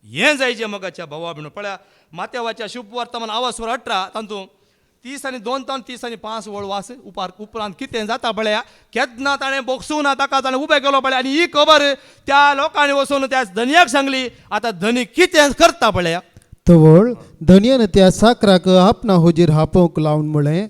Speaker 1: हें जायचें मोगाच्या भावा म्हणून. पळया माथेवाच्या शुभ वर्तमान आवाज 18 तातूंत 30 आनी 2 तावन 30 आनी 5 वळ वास उपरांत कितें जाता पळया. केन्ना ताणें बोगसूं ना, ताका ताणें उबें केलो पळया. आनी ही खबर त्या लोकांनी वचून त्या धन्याक सांगली. आतां धनी कितें करता पळया.
Speaker 2: तवळ धन्यान त्या साकराक आपणा हुजीर हापोवंक लावन म्हळें,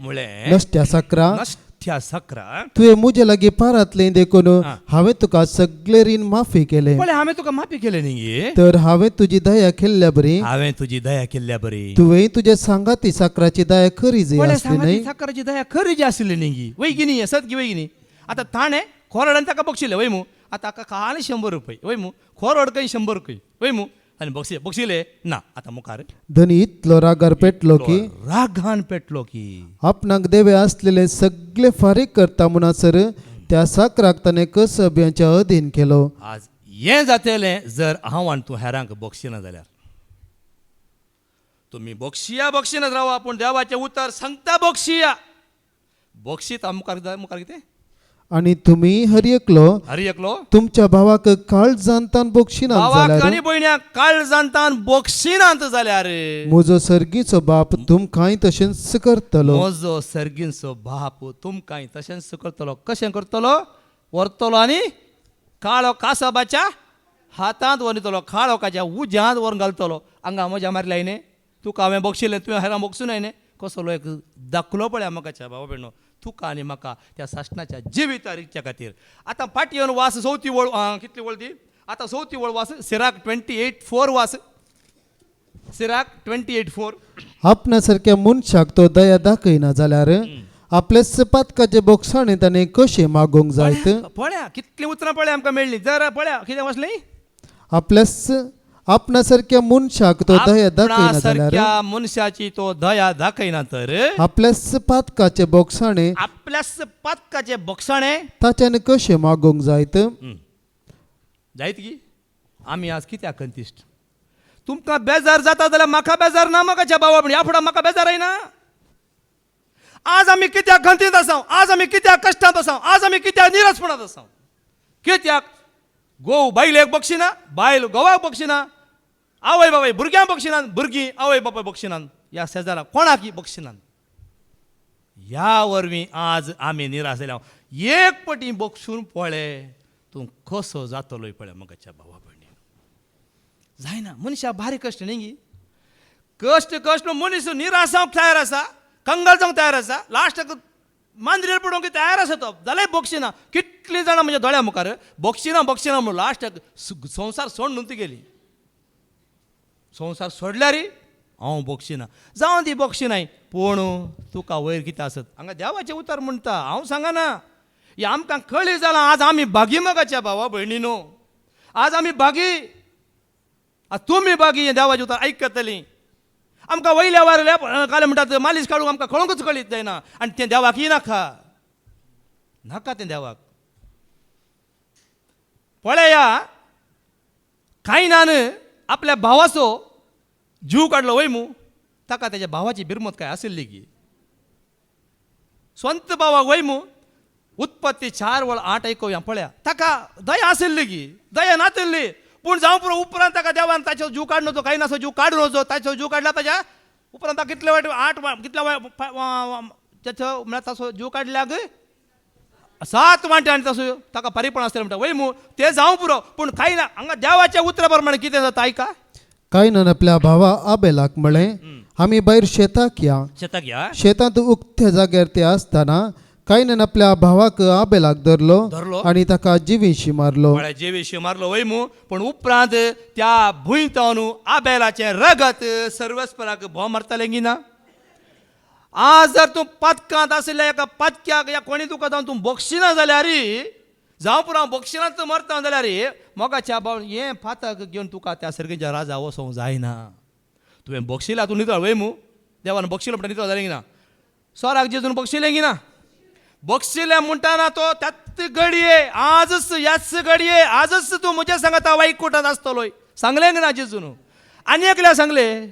Speaker 2: नश्ट्या साकरा,
Speaker 1: नश्ट्या साकरा,
Speaker 2: तुवें म्हजे लागीं पारांतलें देखून हांवें तुका सगळे रीण माफी केलें.
Speaker 1: पळय हांवें तुका माफी केलें न्ही,
Speaker 2: तर हांवें तुजी दया केल्ल्या बरी,
Speaker 1: हांवें तुजी दया केल्ल्या बरी.
Speaker 2: तुवें तुज्या सांगाती साकराची दया खरी जी आसली न्ही,
Speaker 1: साकराची दया खरी जी आसली न्ही. वय गिनी सत वय गिनी. आतां ताणें खोरडान ताका बक्षिल्लें वय मू. आतां ताका खाली 100 रुपया वय मू, खोरड खंय 100 रुपया वय मू. आनी बक्षिले ना. आतां मुखार
Speaker 2: धनी इतलो रागार पेटलो की,
Speaker 1: रागान पेटलो की
Speaker 2: आपणाक देवे असलेले सगळे फारीक करता म्हणसर त्या साकराक ताणें कसब्याच्या अधीन केलो.
Speaker 1: आज हें जातलें जर हांव आनी तूं हेरांक बक्षिना जाल्यार. तुमी बक्षिनात रावा, पूण देवाचें उतर सांगता बक्षीत मुखार मुखार कितें.
Speaker 2: आणि तुम्ही हरी एकलो तुमच्या भावाक काळ जाणतान बक्षिनांत
Speaker 1: भावाक आनी
Speaker 2: जाल्यार
Speaker 1: भयण्याक काळ जाणतान बक्षिनांत जाल्यार
Speaker 2: म्हजो सर्गीचो बाप तुमकांय तशेंच करतलो.
Speaker 1: म्हजो सर्गीचो बाप तुमकांय तशेंच करतलो. कशें करतलो. व्हरतलो आनी काळो कासाबाच्या हातांत वरितलो, काळोकाच्या उज्यांत व्हरून घालतलो. हांगा मजा मारल्या न्ही, तुका हांवें बक्षिल्लें, तुवें हेरां बक्षून न्ही. कसलो एक दाखलो पळया म्हाकाच्या भावा भयणो, तुका आनी म्हाका त्या सासणाच्या जिविता रिक्षा खातीर. आतां फाटयेवन वास 4थी वळ, कितली वळ ती आतां 4थी वळ वास सिराक 28:4 वास. सिराक 28:4.
Speaker 2: आपणा सारख्या मनशाक तो दया दाखयना जाल्यार आपल्याच पातकाचे बोक्साणे ताणें कशें मागोंक जायत.
Speaker 1: पळया कितलीं उतरां पळया आमकां मेळ्ळी. जर पळया कितें वाचलें.
Speaker 2: आपल्याच आपणा सारख्या मनशाक तो दया दाखयना जाल्यार
Speaker 1: मनशाची तो दया दाखयना तर
Speaker 2: आपल्याच पातकाचे बोक्साणे
Speaker 1: आपल्याच पातकाचे बक्षाणे
Speaker 2: ताच्यान कशें मागोंक जायत.
Speaker 1: जायत की आमी आज कित्याक कंतिश्ट. तुमकां बेजार जाता जाल्यार म्हाका बेजार ना. म्हाकाच्या भावा ह्या फुडें म्हाका बेजार येना. आज आमी कित्याक खंतीत आसा, आज आमी कित्याक कश्टांत आसा, आज आमी कित्याक निराशपणांत आसा. कित्याक गोव बायलेक बक्षिना, बायल गोवाक बक्षिना, आवय बाबाय भुरग्यांक बक्षिनान, भुरगीं आवय बापाय बक्षिनान, ह्या शेजारा कोणाक बक्षिनान. ह्या वरवीं आज आमी निराश जाल्या. एक पटी बक्षून पळय तूं कसो जातलोय पळय मगाच्या भावा भयणी. जायना मनशा भारी कश्ट न्ही. कश्ट मनीस निराश जावंक तयार आसा, कंगाल जावंक तयार आसा, लास्टाक मांद्रेर पडोवंक तयार आसा तो, जाल्यार बक्षिना. कितलीं जाणां म्हज्या दोळ्या मुखार बक्षिना म्हणून लास्टाक संवसार सोडून ती गेली. संवसार सोडल्यार हांव बक्षिना. जावं ती बक्षिनाय पूण तुका वयर कितें आसत हांगा देवाचें उतर म्हणटा. हांव सांगना ही आमकां कळ्ळी जालां. आज आमी भागी मगाच्या भावा भयणीनो, आज आमी भागी. तुमी भागी हें देवाचें उतर आयकतलीं. आमकां वयल्या वारल्या काले म्हणटात मालीश काडूंक आमकां कळोवंकच कळीत जायना. आनी तें देवाक नाका तें देवाक. पळया कायनान आपल्या भावाचो जीव काडलो वय मू. ताका तेज्या भावाची बिरमत काय आशिल्ली की. स्वंत भावाक वय मू उत्पत्ती 4:8 ऐकूया. पळया ताका दया आशिल्ली की, दया नातिल्ली. पूण जावं पुरो उपरांत ताका देवान ताचो जीव काडून वचो, कायनाचो जीव काडून वचो. ताचो जीव काडला ताच्या उपरांत ताका कितले वायट 8 कितले ताचो म्हळ्यार ताचो जीव काडल्याक 7 वांट्यान तसो ताका पारीपण आसलें म्हणटा वय मू. तें जावं पुरो. पूण कायना हांगा देवाच्या उतरा प्रमाणे कितें जाता आयका.
Speaker 2: कायनान आपल्या भावा आबेलाक म्हळें, आमी भायर शेताक या.
Speaker 1: शेताक या.
Speaker 2: शेतांत उक्त्या जाग्यार ते आसतना कायनान आपल्या भावाक आबेलाक धरलो आनी ताका जिवीशी मारलो.
Speaker 1: जेवीशी मारलो वय मू. पूण उपरांत त्या भुंयतावन आबेलाचें रगत सर्वस्पराक भोव मारतालें की ना. आज जर तूं पदकांत आशिल्ल्या एका पदक्याक या कोणी तुका जावन तूं बक्षिना जाल्यार जावं पुरो हांव बक्षिनांत मरता जाल्यार मोगाच्या भाव हें फातक घेवन तुका त्या सर्गेच्या राजा वचोंक जायना. तुवें बक्षिला तूं नितळ वय मू. देवान बक्षिलो म्हणटा नितळ जालें की ना. सोराक जेजून बक्षिलें की ना. बक्षिलें म्हणटाना तो त्याच घडये आजच ह्याच घडये आजच तूं म्हज्या सांगाता वायकुटांत आसतलोय सांगलें की ना जेजून. आनी एकल्या सांगलें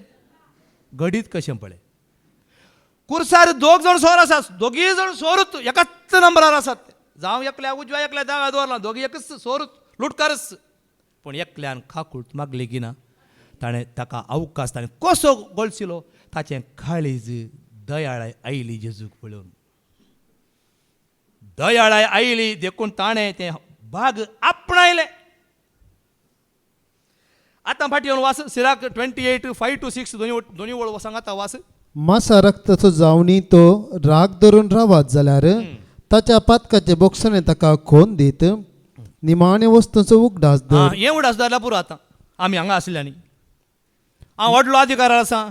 Speaker 1: घडीत कशें पळय. कुर्सार 2 जाण सोर आसात, दोगी जाण सोरूच एकाच नंबरार आसात. जावं एकल्या उजव्या एकल्या दाव्या दवरला, दोगी एकच सोरूच लुटकारच. पूण एकल्यान खाकूळ मागली की ना. ताणें ताका अवकाश ताणें कसो गळशिलो. ताचें काळीज दयाळाय आयली जेजूक पळोवन. दयाळाय आयली देखून ताणें तें भाग आपणायलें. आतां फाटी येवन वास सिराक 28:5-6 दोनी वळ सांगाता वास.
Speaker 2: मासा रक्ताचो जावनी तो राग धरून रावात जाल्यार ताच्या पातकाचे बक्षणे ताका खोन दीत निमाणे वस्तूंचो उगडास धर.
Speaker 1: हें उगडास धरला पुरो. आतां आमी हांगा आसल्यानी हांव व्हडलो अधिकारार आसा,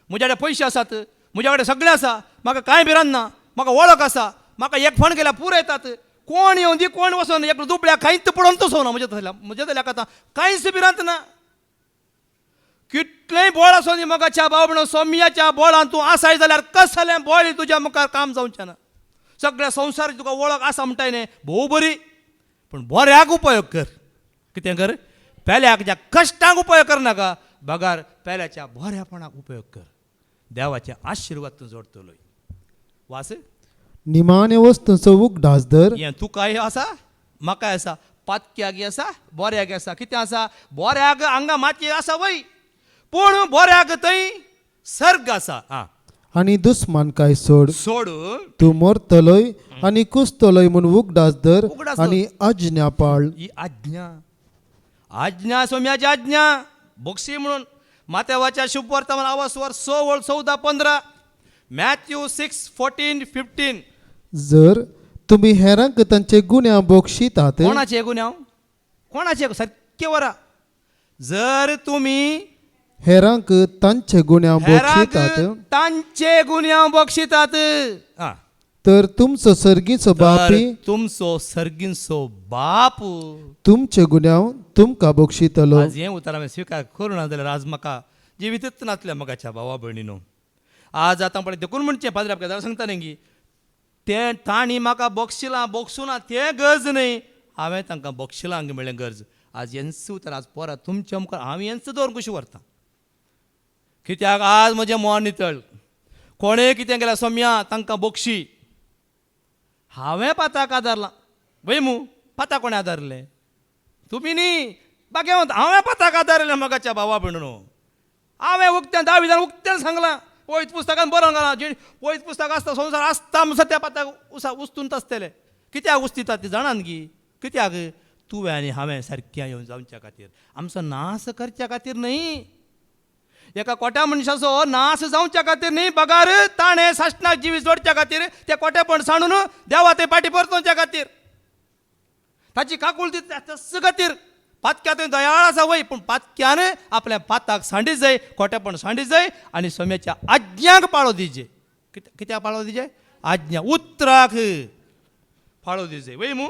Speaker 1: म्हज्या कडेन पयशे आसात, म्हज्या कडेन सगळें आसा, म्हाका कांय भिरांत ना, म्हाका वळख आसा, म्हाका एक फोन केल्यार पुरो येतात. कोण येवन दी कोण वचोन एक दुबळ्या कांयच पडोवन तसो म्हज्या तल्याक आतां कांयच भिरांत ना. कितलेंय बोळ आसो न्ही मोगाच्या भाव म्हणून सोम्याच्या बोळान तूं आसाय जाल्यार कसलें बोळ तुज्या मुखार काम जावचें ना. सगळ्या संवसाराची तुका वळख आसा म्हणटाय न्ही भोव बरी. पूण बऱ्याक उपयोग कर. कितें कर पेल्याक ज्या कश्टांक उपयोग करनाका, बगार पेल्याच्या बऱ्यापणाक उपयोग कर. देवाचे आशिर्वाद तूं जोडतलोय. वास
Speaker 2: निमाणे वस्तूंचो उगडास धर.
Speaker 1: हें तुकाय आसा, म्हाकाय आसा, पातक्याक आसा, बोऱ्याक आसा. कितें आसा बोऱ्याक हांगा मातये आसा वय, पूण बोऱ्याक थंय सर्ग आसा.
Speaker 2: आनी दुस्मानकाय सोड.
Speaker 1: सोड
Speaker 2: तूं मरतलोय आनी कुसतलोय म्हूण उगडास धर आनी आज्ञा पाळ.
Speaker 1: ही आज्ञा सोम्याची आज्ञा बक्षी म्हणून मातेवाच्या शुभ वर्तमान आवासवर 16:14-15 मॅथ्यू 6:14-15.
Speaker 2: जर तुम्ही हेरांक तांचे गुन्या बोक्षितात.
Speaker 1: कोणाचे गुन्यांव कोणाचे सारके वरा. जर तुम्ही
Speaker 2: हेरांक तांचे गुन्या बोक्षितात
Speaker 1: तांचे गुन्यांव बक्षितात
Speaker 2: तर तुमचो सर्गीचो बापी
Speaker 1: तुमचो सर्गीचो बाप
Speaker 2: तुमचे गुन्यांव तुमकां बक्षितलो.
Speaker 1: आज हें उतर हांवें स्विकार करूं ना जाल्यार आज म्हाका जिवितच नासल्या मोगाच्या भावा भयणीनो. आज आतां पळय देखून म्हणचें पाद्री आपल्याक सांगता न्ही तें तांणी म्हाका बक्षिलां बक्षुना तें गरज न्ही, हांवें तांकां बक्षिलां मेळ्ळें गरज. आज हेंच उतर आज पोरा तुमच्या मुखार हांव हेंच दवरून कशी व्हरता. कित्याक आज म्हजें मन नितळ. कोणें कितें केल्यार सोम्या तांकां बक्षी. हांवें पाताक आदारलां वय मू. पाता कोणें आदारलें तुम्ही न्ही बाकी म्हणता हांवें पता कादारलें मगाच्या भावा भयणो हांवें उक्त्यान 10 विधान उक्त्यान सांगलां पळयत पुस्तकान बरोवन घाला जे पळयत पुस्तक आसता संवसार आसता म्हणून त्या पाताक उस्तून आसतले कित्याक उस्तिता ती जाणान गी कित्याक तुवें आनी हांवें सारक्या येवन जावच्या खातीर आमचो नाश करच्या खातीर न्ही एका कोट्या मनशाचो नाश जावच्या खातीर न्ही पगार ताणें साश्नाक जिवी जोडच्या खातीर ते कोटेपण सांडून देवा ते पाटी परतोवच्या खातीर ताची काकूळटी तस खातीर पातक्यात दयाळ आसा वय पूण पातक्यान आपल्या पाताक सांडीत जाय खोटेपण सांडीत जाय आनी सोम्याच्या आज्ञांक पाळो दिजे कित्याक पाळो दिजे आज्ञा उतराक पाळो दिजे वय मू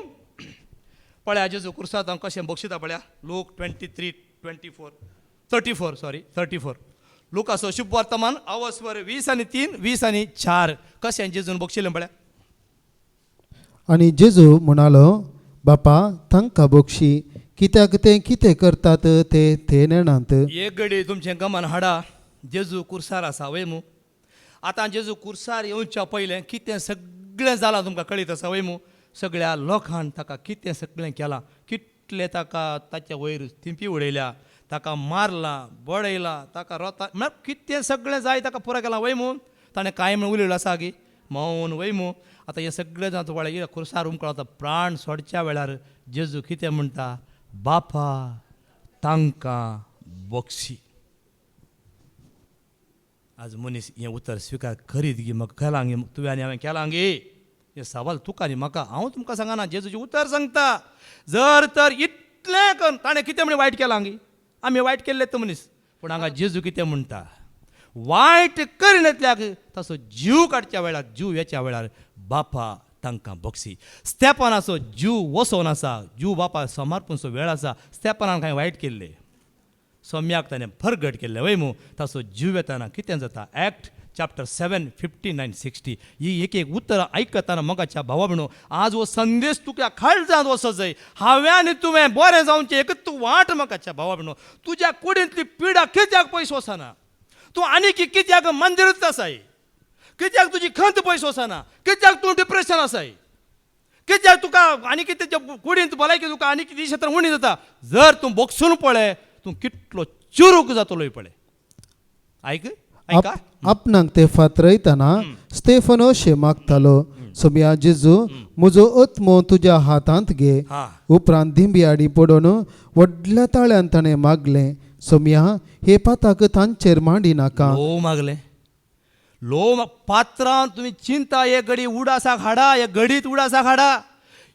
Speaker 1: पळया जेजू कुर्सांत कशें बक्षिता पळया लूक 34 लुकाचो शुभ वर्तमान अवस्वर 20:3 20:4 कशें जेजून बक्षिलें पळया
Speaker 2: आणि जेजू म्हणालो बापा तांकां बक्षी कित्याक ते कितें करतात ते नेणात.
Speaker 1: एक घडी तुमचें गमन हाडा जेजू कुर्सार आसा वय मू आतां जेजू कुर्सार येवच्या पयलें कितें सगळें जालां तुमकां कळीत आसा वय मू सगळ्या लोकांन ताका कितें सगळें केलां कितले ताका ताच्या वयर थिंपी उडयल्या ताका मारला बडयला ताका रोता म्हळ्यार कितें सगळें जाय ताका पुरो केलां वय मू ताणें कांय म्हण उलयलो आसा गी मौन वय मू आतां हें सगळें जाता वळें खुर्सार उमकळो प्राण सोडच्या वेळार जेजू कितें म्हणटा बापा तांकां बक्षी आज मनीस हें उतर स्विकार करीत गी म्हाका केलां गे तुवें आनी हांवें केलां गे हे सवाल तुका न्ही म्हाका हांव तुमकां सांगना जेजूचें उतर सांगता जर तर इतलें कर ताणें कितें म्हण वायट केलां गे आमी वायट केल्ले मनीस पूण हांगा जेजू कितें म्हणटा वायट करिनातल्याक तसो जीव काडच्या वेळार जीव येच्या वेळार बापा तांकां बक्षी स्तेपनाचो जीव वसोन आसा जीव बापा समर्पणचो वेळ आसा स्तेपनान कांय वायट केल्ले सोम्याक ताणें फरगट केल्ले वय मू ताचो जीव येताना कितें जाता एक्ट चॅप्टर 7 59-60 ही एक उतरां आयकताना मगाच्या भावा भयणो आज हो संदेश तुका खाळजांत वचत जाय हांवें आनी तुवें बरें जावचें एकच तूं वाट मगाच्या भावा भयणो तुज्या कुडींतली पिडा कित्याक पयस वचना तूं आनी कित्याक मंदिरांत आसाय कित्याक तुजी खंत पयस वचना कित्याक तूं डिप्रेशन आसाय कित्याक तुका आनी कितें कुडींत भलायकी तुका आनी कितें क्षेत्र उणी जाता जर तूं बोगसून पळय तूं कितलो चुरूक जातलोय पळय आयक आयका
Speaker 2: आपणाक ते फातरयतना स्तेफनो मागतालो सोम्या जेजू म्हजो आत्मो तुज्या हातांत घे उपरांत दिंबियाडी पडोवन व्हडल्या ताळ्यान ताणें मागलें सोम्या हे पाताक तांचेर मांडी नाका
Speaker 1: मागलें पात्रां तुमी चिंता एक घडी उडासाक हाडा एक घडीत उडासाक हाडा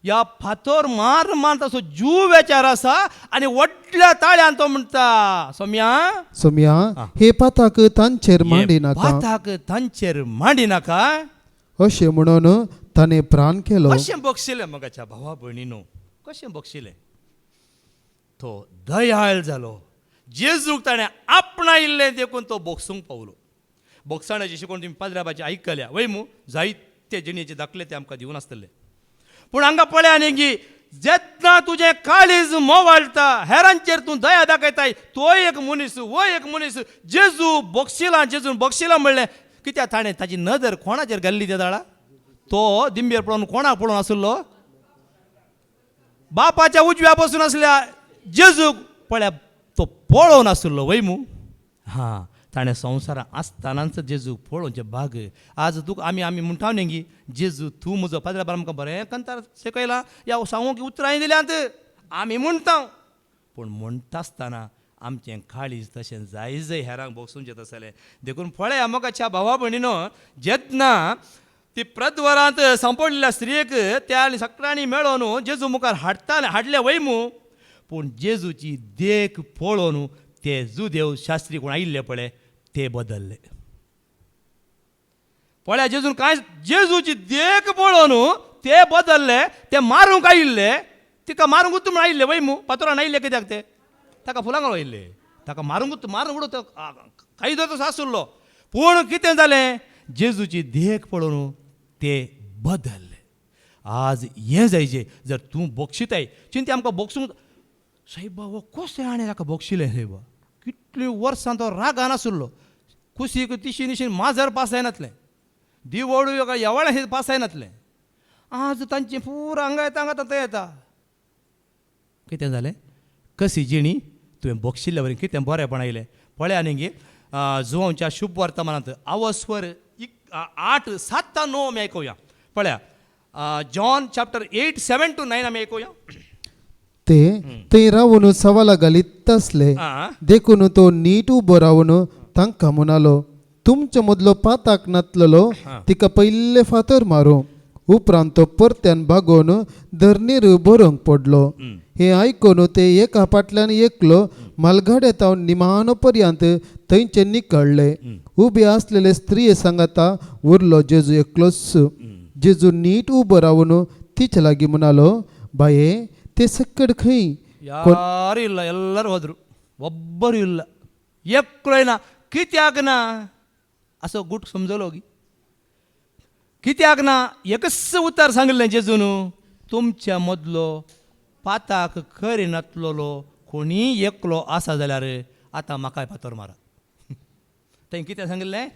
Speaker 1: या फातर मार तसो जीव वेचार आसा आनी व्हडल्या ताळ्यान तो म्हणटा सोम्या
Speaker 2: हे पाताक तांचेर मांडी नाका
Speaker 1: पाताक तांचेर मांडी नाका
Speaker 2: अशें म्हणून ताणें प्राण केलो
Speaker 1: कशें बक्षिलें मगाच्या भावा भयणीनो कशें बक्षिलें तो दयाळ जालो जेजूक ताणें आपणायिल्लें देखून तो बोगसूंक पावलो बोगसाणाची शिकोवण तुमी पाद्राबाची आयकल्या वय मू जायते जिणेचे दाखले ते आमकां दिवन आसतले पूण हांगा पळया न्ही गी जेन्ना तुजें काळीज मोवाळटा हेरांचेर तूं दया दाखयताय तो एक मनीस वो एक मनीस जेजू जेजून बक्षिला म्हणलें कित्याक ताणें ताची नदर कोणाचेर घाल्ली त्या दाळा तो दिंबेर पळोवन कोणाक पळोवन आसलो बापाच्या उजव्या बसून आसल्या जेजूक पळया तो पळोवन आसलो वय मू हां ताणें संवसारांत आसतनाच जेजूक पळोवचे भाग आज तुका आमी म्हणटा न्ही गी जेजू तूं म्हजो पाद्रा बारा आमकां बरें कंतार शिकयलां या सांगूंक उतरांय दिल्यांत आमी म्हणटा पूण म्हणटा आसतना आमचें काळीज तशें जाय हेरांक बोगसूंचें तसलें देखून पळया मोगाच्या भावा भयणीनो जेन्ना ती प्रद्वरांत सांपडलेल्या स्त्रियेक त्या सगळ्यांनी मेळोन जेजू मुखार हाडले वय मू पूण जेजूची देख पळोवन ते जुदेव शास्त्री कोण आयिल्ले पळय ते बदलले पळया जेजून कांय जेजूची देख पळोवन ते बदलले ते मारूंक आयिल्ले तिका मारूंक म्हण आयिल्ले वय मू पातोरान आयिल्ले कित्याक ते ताका फुलांक आयिल्ले ताका मारूंक मारून उडो कायदो तसो आसलो पूण कितें जालें जेजूची देख पळोवन ते बदलले आज हें जायचे जर तूं बक्षिताय चिंते आमकां बक्षूंक सायबा हो कशें हाणें ताका बक्षिलें सायबा कितलीं वर्सां तो रागान आसलो कुशीक तिशी निशीन माजर पास जायनातलें दिवळू येवळ्या हे पास जायनातलें आज तांचें पुरो हांगा येता ते येता कितें जालें कशी जिणी तुवें बक्षिल्ल्या वरी कितें बरेंपण आयलें पळया न्ही गे जुवांच्या शुभ वर्तमानांत आवस्वर 8:7-9 आमी आयकुया पळया जॉन चॅप्टर 8:7-9 आमी आयकुया
Speaker 2: ते थंय रावून सवाला घालीत आसले
Speaker 1: आं
Speaker 2: देखून तो नीट उबो रावून तांकां म्हणालो तुमच्या मदलो पाताक नातलेलो तिका पयले फातर मारूं उपरांत तो परत्यान भागोवन धरणीर बरोवंक पडलो हे आयकून ते एका फाटल्यान एकलो मालगाड्यांत निमाण पर्यंत थंयचे निकळ्ळे उबे आसलेले स्त्रिये सांगाता उरलो जेजू एकलोच जेजू नीट उबो रावून तिचे लागीं म्हणालो बाये ते सकड खंय
Speaker 1: ಯಾರು ಇಲ್ಲ ಎಲ್ಲರೂ ಹೋದ್ರು ಒಬ್ಬರು ಇಲ್ಲ ಎಕ್ಕಳೇನ कित्याक ना असो गुट समजलो गी कित्याक ना एकच उतर सांगलें जेजून तुमच्या मदलो पाताक खरी नातलोलो कोणी एकलो आसा जाल्यार आतां म्हाकाय फातर मारा थंय कितें सांगलें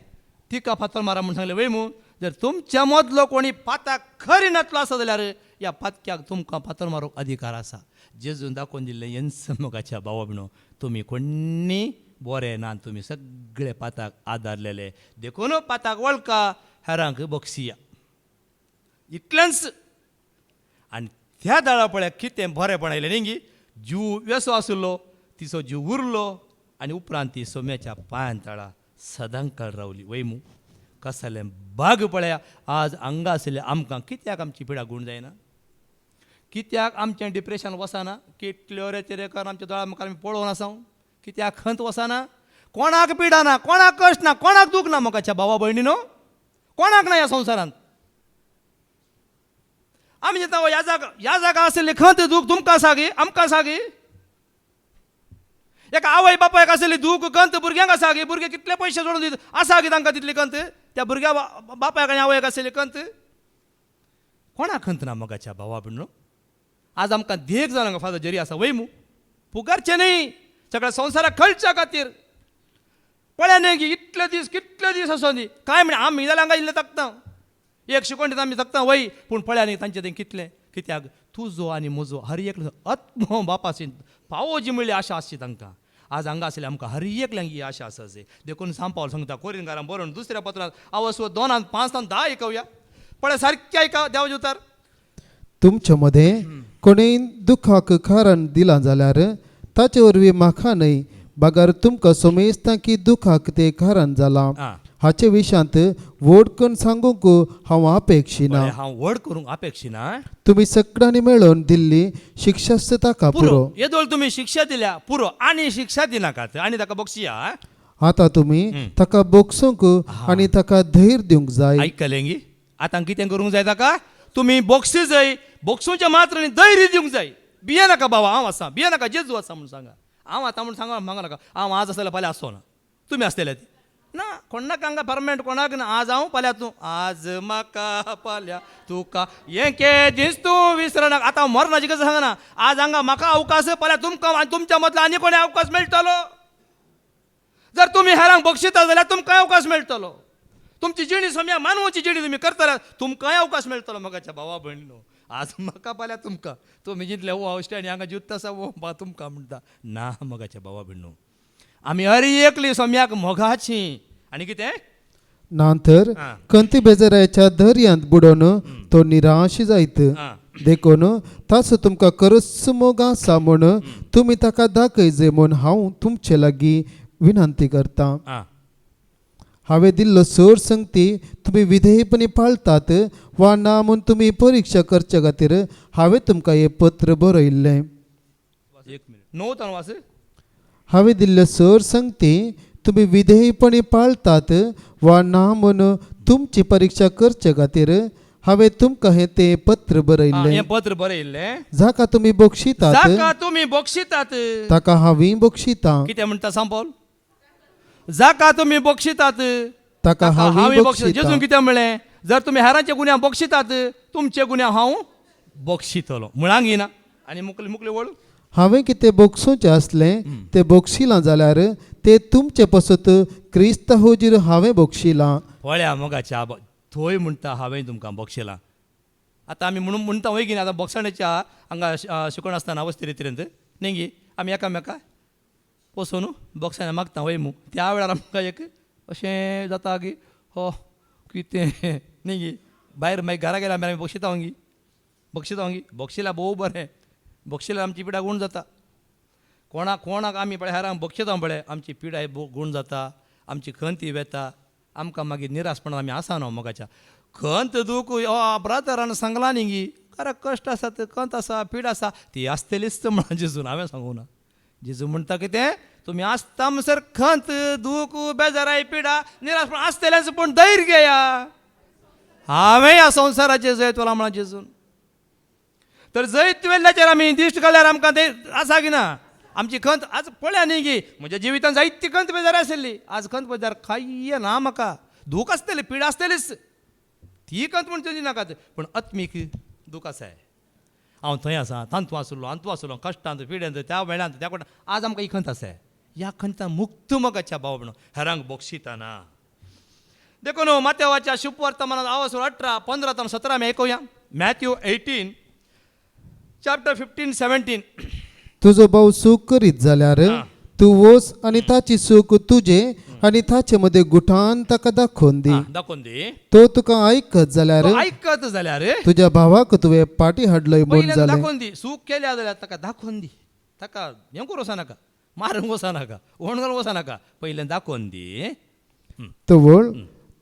Speaker 1: तिका फातर मारा म्हूण सांगलें वय मू जर तुमच्या मदलो कोणी पाताक खरी नातलो आसा जाल्यार या पातक्याक तुमकां फातर मारूंक अधिकार आसा जेजून दाखोवन दिल्लें येन मोगाच्या भावा भयणो तुमी कोणी बरे ना तुमी सगळे पाताक आदारलेले देखून पाताक वळखा हेरांक बक्षिया इतलेंच आनी त्या दाळा पळय कितें बरेंपण आयलें न्ही गी जीव वेसो आसलो तिचो जीव उरलो आनी उपरांत ती सोम्याच्या पांयां तळा सदांकाळ रावली वयमू कसलें बाग पळया आज हांगा आसले आमकां कित्याक आमची पिडा गूण जायना कित्याक आमचें डिप्रेशन वचना कितल्यो रेतेरेकार आमच्या दोळा मुखार आमी पळोवन आसा कित्याक खंत वचना कोणाक पिडा ना कोणाक कश्ट ना कोणाक दूख ना मोगाच्या भावा भयणीनो कोणाक ना ह्या संवसारांत आमी जेन्ना ह्या जागा आसले खंत दूख तुमकां आसा गे आमकां आसा गे एका आवय बापायक आसली दूख कंत भुरग्यांक आसा गे भुरगे कितले पयशे जोडून दिता आसा गे तांकां तितली कंत त्या भुरग्या बापायक आनी आवयक आसली कंत कोणाक खंत ना मोगाच्या भावा भयणीनो आज आमकां देख जाणांक फादर जरी आसा वय मू पुकारचें न्ही सगळ्या संवसाराक कळच्या खातीर पळया न्ही गी कितले दीस असो न्ही काय म्हणे आमी जाल्यार हांगा इल्लें तकता एक शिकोण दिता आमी तकता वय पूण पळया न्ही तांचें तें कितलें कित्याक तुजो आनी म्हजो हर एक आत्म बापाची फावो जी म्हणली आशा आसची तांकां आज हांगा आसले आमकां हर एकल्यांक ही आशा आसा देखून सांग पावल सांगता कोरिंतकारांक बरोवन दुसऱ्या पत्रांत आवस्व 2, 5, 10 आयकवया पळय सारकें आयका देवाचें उतर
Speaker 2: तुमच्या मध्ये कोणेय दुखाक कारण दिला जाल्यार ताचे वरवीं म्हाका न्हय बागार तुमकां सोमेजता की दुखाक ते कारण जाला हाचे विशयांत व्हड करून सांगूंक हांव अपेक्षिना
Speaker 1: हांव व्हड करूंक अपेक्षिना
Speaker 2: तुमी सगळ्यांनी मेळून दिल्ली शिक्षा ताका पुरो
Speaker 1: येदोळ तुमी शिक्षा दिल्या पुरो आनी शिक्षा दिनाकात आनी ताका बक्षिया
Speaker 2: आतां तुमी ताका बोगसूंक आनी ताका धैर्य दिवंक जाय
Speaker 1: आयकलें गी आतां कितें करूंक जाय ताका तुमी बोगसी जाय बोगसूच्या मात्र धैर्य दिवंक जाय भिये नाका बाबा हांव आसा भिये नाका जेजू आसा म्हूण सांगा हांव आतां म्हूण सांगा म्हाका नाका हांव आज आसलें फाल्यां आसो ना तुमी आसलेले ना कोणाक हांगा परमनेंट कोणाक ना आज हांव फाल्यां तूं आज म्हाका फाल्यां तुका येंके दीस तूं विसरनाका आतां मरणाची गजाल सांगना आज हांगा म्हाका अवकाश फाल्यां तुमकां तुमच्या मदलो आनी कोणी अवकाश मेळटलो जर तुमी हेरांक बक्षिता जाल्यार तुमकांय अवकाश मेळटलो तुमची जिणी सोम्या मानवाची जिणी तुमी करतले तुमकांय अवकाश मेळटलो मोगाच्या भावा भयणीनो आज म्हाका फाल्यां तुमकां तुमी जितले वो हावस्टे आनी हांगा जित्त आसा वो तुमकां म्हणटा ना मोगाच्या भावा भयणीनो आमी हर एकली सोम्याक मोगाची आनी कितें
Speaker 2: नंतर कंती बेजाराच्या दर्यांत बुडोवन तो निराश जायत देखून ताचो तुमकां खरोच मोग आसा म्हूण तुमी ताका दाखय जे म्हूण हांव तुमचे लागीं विनंती करतां हांवें दिल्लो सर संगती तुमी विधेयपणी पाळतात वा ना म्हूण तुमी परीक्षा करचे खातीर हांवें तुमकां हें पत्र बरयल्लें हांवें दिल्ल्यो सर संगती तुमी विधेयपणी पाळतात वा ना म्हूण तुमची परीक्षा करचे खातीर हांवें तुमकां हें तें पत्र बरयल्लें जाका तुमी बक्षितात ताका हांवें बक्षितां
Speaker 1: कितें म्हणटा सांपल जाका तुमी बक्षितात
Speaker 2: ताका हांवें बक्षितां
Speaker 1: जेजून कितें म्हणलें जर तुमी हेरांच्या गुन्यांक बक्षितात तुमचे गुन्यांक हांव बक्षितलो म्हणांक येना आनी मुकली वळ
Speaker 2: हांवें कितें बक्षूचें आसलें तें बक्षिलां जाल्यार तें तुमचे पसत क्रिस्त होजीर हांवें बक्षिलां
Speaker 1: पळया मोगाच्या थंय म्हणटा हांवें तुमकां बक्षिलां आतां आमी म्हणून म्हणटा वय की आतां बक्षणाच्या हांगा शिकोवन आसतना अवस्थे रितींत न्ही गे आमी एकामेका पोसून बॉक्सांनी मागता वय मू त्या वेळार आमकां एक अशें जाता की हो कितें न्ही गी भायर मागीर घरा गेल्या आमी बक्षिता वंगी बक्षिल्यार भोव बरें बक्षिल्यार आमची पिडा गूण जाता कोणाक आमी पळय हेरांक बक्षिता पळय आमची पिडा गूण जाता आमची खंती वेता आमकां मागीर निराशपणान आमी आसा न्हू मोगाच्या खंत दूख ब्रदरान सांगला न्ही गी खरें कश्ट आसा ते खंत आसा पीड आसा ती आसतलीच म्हणून जेजून हांवें सांगूं ना जेजू म्हणटा कितें तुमी आसता म्हणसर खंत दूख बेजाराय पिडा निराशपण आसतलेच पूण धैर्य घेया हांवें ह्या संवसाराचेर जैत वला म्हणून जेजून तर जैत वेल्ल्याचेर आमी दिश्ट घाल्यार आमकां ते आसा की ना आमची खंत आज पळया न्ही गी म्हज्या जिवितांत जायती खंत बेजार आशिल्ली आज खंत बेजार खाय ना म्हाका दूख आसतली पीड आसतलीच ती खंत म्हण चली नाकात पूण आत्मीक दूख आसा हांव थंय आसा तांतू आसलो कश्टांत पिड्यांत त्या वेळांत त्या कोण आज आमकां ही खंत आसा ह्या खंतां मुक्त मोगाच्या भाव म्हणून हेरांक बक्षिताना देखो न्हू माथेवाच्या शुभवर्तमानांत आवासूर 18:15-17 आमी आयकुया मॅथ्यू 18 chapter 15-17
Speaker 2: तुजो भाऊ सूख करीत जाल्यार तू वच आनी ताची सूख तुजे आनी ताचे मदें गुठान ताका दाखोवन दी तो तुका ऐकत जाल्यार तुज्या भावाक तुवें पाटी हाडलय म्हूण जालें
Speaker 1: दाखोवन दी सूख केल्या जाल्यार ताका दाखोवन दी ताका हें करूं वचनाका मारूंक वचनाका ओण घालूंक वचनाका पयलें दाखोवन दी
Speaker 2: तो वळ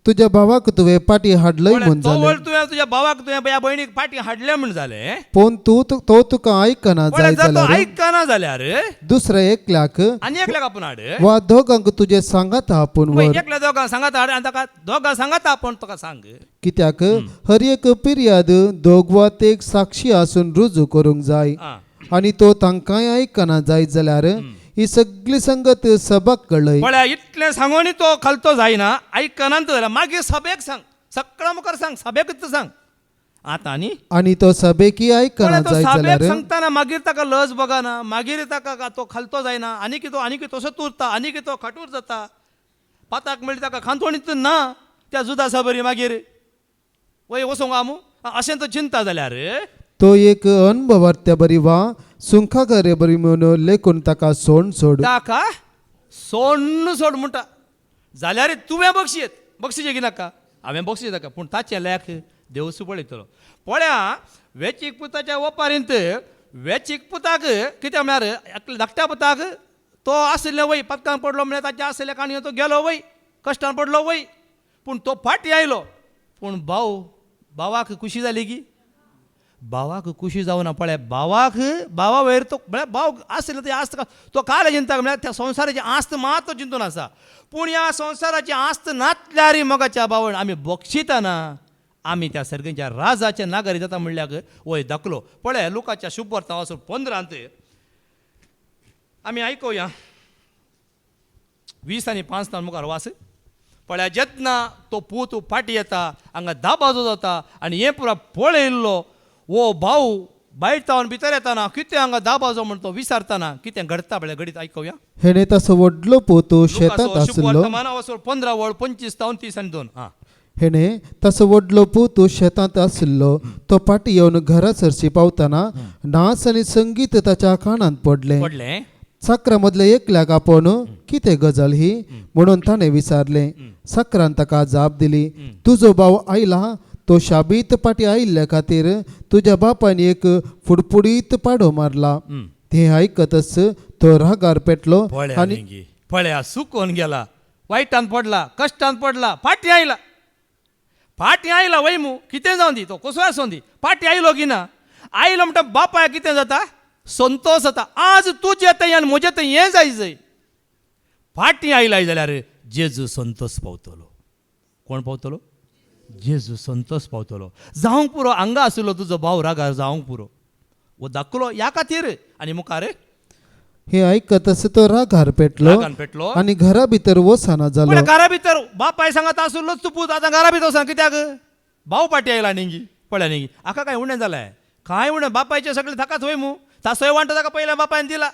Speaker 2: तुज्या भावाक तुवें पाटी हाडलय म्हूण जालें
Speaker 1: तुवें तुज्या भावाक तुवें ह्या भयणीक पाटी हाडले म्हूण जालें
Speaker 2: पूण तो तुका ऐकना
Speaker 1: आयकना जाल्यार
Speaker 2: दुसऱ्या एकल्याक
Speaker 1: आनी एकल्याक आपूण हाड
Speaker 2: वा दोगांक तुजे सांगात आपूण वर
Speaker 1: एकल्या दोगांक सांगात हाड आनी ताका दोगांक सांगात आपूण ताका सांग
Speaker 2: कित्याक हर एक पिर्याद दोग वा एक साक्षी आसून रुजू करूंक जाय आनी तो तांकांय ऐकना जायत जाल्यार ही सगळी संगत सभाक कळय
Speaker 1: पळया इतलें सांगून तो खालतो जायना आयकना जाल्यार मागीर सभेक सांग सगळ्या मुखार सांग सभेकच सांग आतां न्ही
Speaker 2: आनी तो सभेकी ऐकना जायत जाल्यार
Speaker 1: सांगतना मागीर ताका लज बगाना मागीर ताका तो खालतो जायना आनी कितें तसोच उरता आनी कितें खटूर जाता पाताक मेळटा ताका खांतोणीत ना त्या जुदासा बरी मागीर वय वसोंक आमू अशें तो चिंता जाल्यार
Speaker 2: तो एक अनुभवार्थ्या बरी वा सुंखा घरे बरी म्हणून लेखून ताका सोड
Speaker 1: ताका सोड म्हणटा जाल्यार तुवें बक्षी गी नाका हांवें बक्षी नाका पूण ताचे लेख देव पळयतलो पळया वेचीक पुताच्या ओपारींत वेचीक पुताक कितें म्हळ्यार धाकट्या पुताक तो आशिल्ले वय पदकांत पडलो म्हळ्यार ताचे आशिल्ले काणयो तो गेलो वय कश्टान पडलो वय पूण तो फाटी आयलो पूण भावाक खुशी जाली की भावाक खुशी जावना पळय भावा वयर तो म्हळ्यार भाव आसले ते आस्त तो काल चिंता म्हळ्यार त्या संवसाराची आस्त मात तो चिंतून आसा पूण ह्या संवसाराची आस्त नातल्यार मोगाच्या भावण आमी बक्षिताना आमी त्या सर्गेच्या राजाचे नागरी जाता म्हणल्यार वय दाखलो पळय लुकाच्या शुभवर्तमान वचून 15 आमी आयकुया 20 आनी 5 मुखार वास पळय जेतना तो पूत फाटी येता हांगा दाबाजो जाता आनी हें पुरो पळयल्लो वो भाऊ भायर तावन भितर येताना कितें हांगा दाबाजो म्हण तो विचारतना कितें घडता पळय घडीत आयकुया
Speaker 2: हेणे तसो व्हडलो पोतो शेतांत आसलो
Speaker 1: 25:25-30 आनी 2
Speaker 2: हेणे तसो व्हडलो पोतो शेतांत आसलो तो फाटी येवन घरा सरशी पावतना नाच आनी संगीत ताच्या कानांत पडलें साकरा मदले एकल्याक आपोवन कितें गजाल ही म्हणून ताणें विचारलें साकरान ताका जाप दिली तुजो भाव आयला तो शाबीत पाटी आयिल्ल्या खातीर तुज्या बापायन एक फुडफुडीत पाडो मारला ते आयकतच तो रागार पेटलो
Speaker 1: आनी पळया सुकोवन गेला वायटान पडला कश्टान पडला फाटी आयला वय मू कितें जावन दी तो कसो आसोन दी फाटी आयलो की ना आयलो म्हणटा बापाय कितें जाता संतोष जाता आज तुजे थंय आनी म्हजे थंय हें जाय फाटी आयलाय जाल्यार जेजू संतोष पावतलो कोण पावतलो जेजू संतोष पावतलो जावंक पुरो हांगा आशिल्लो तुजो भाव रागार जावंक पुरो वो दाखलो ह्या खातीर आनी मुखार
Speaker 2: हे आयकतच तो रागार पेटलो आनी घरा भितर वसना जालो
Speaker 1: घरा भितर बापाय सांगत आसलोच तूं पूत आतां घरा भितर वचना कित्याक भाव पाटी आयला न्ही पळय न्ही हाका काय उणें जालें कांय उणें बापायचें सगळें ताकाच वय मू तासोय वांटो ताका पयल्या बापायन दिला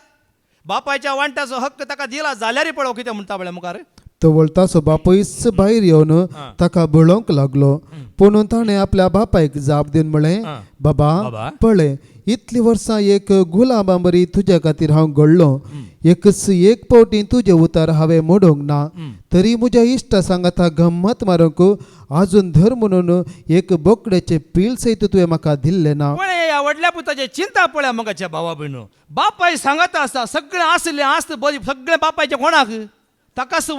Speaker 1: बापायच्या वांट्याचो हक्क ताका दिला जाल्यार पळय कितें म्हणटा पळय मुखार
Speaker 2: तो वळतासो बापूयच भायर येवन ताका बळोवंक लागलो पूण ताणें आपल्या बापायक जाप दिवन म्हळें बाबा पळय इतली वर्सां एक गुलाबा बरी तुज्या खातीर हांव घडलो एकच एक पावटी तुजे उतार हांवें मोडोंक ना तरी म्हज्या इश्टा सांगाता गंमत मारूंक आजून धर म्हणून एक बोकड्याचे पीळ सयत तुवें म्हाका दिल्लें ना.
Speaker 1: पण या वडल्या पुताची चिंता पळया मगाच्या भावा भयणो. बापाय सांगत आसता सगळें आसलें आस्त बरी सगळें बापायच्या कोणाक ताकाच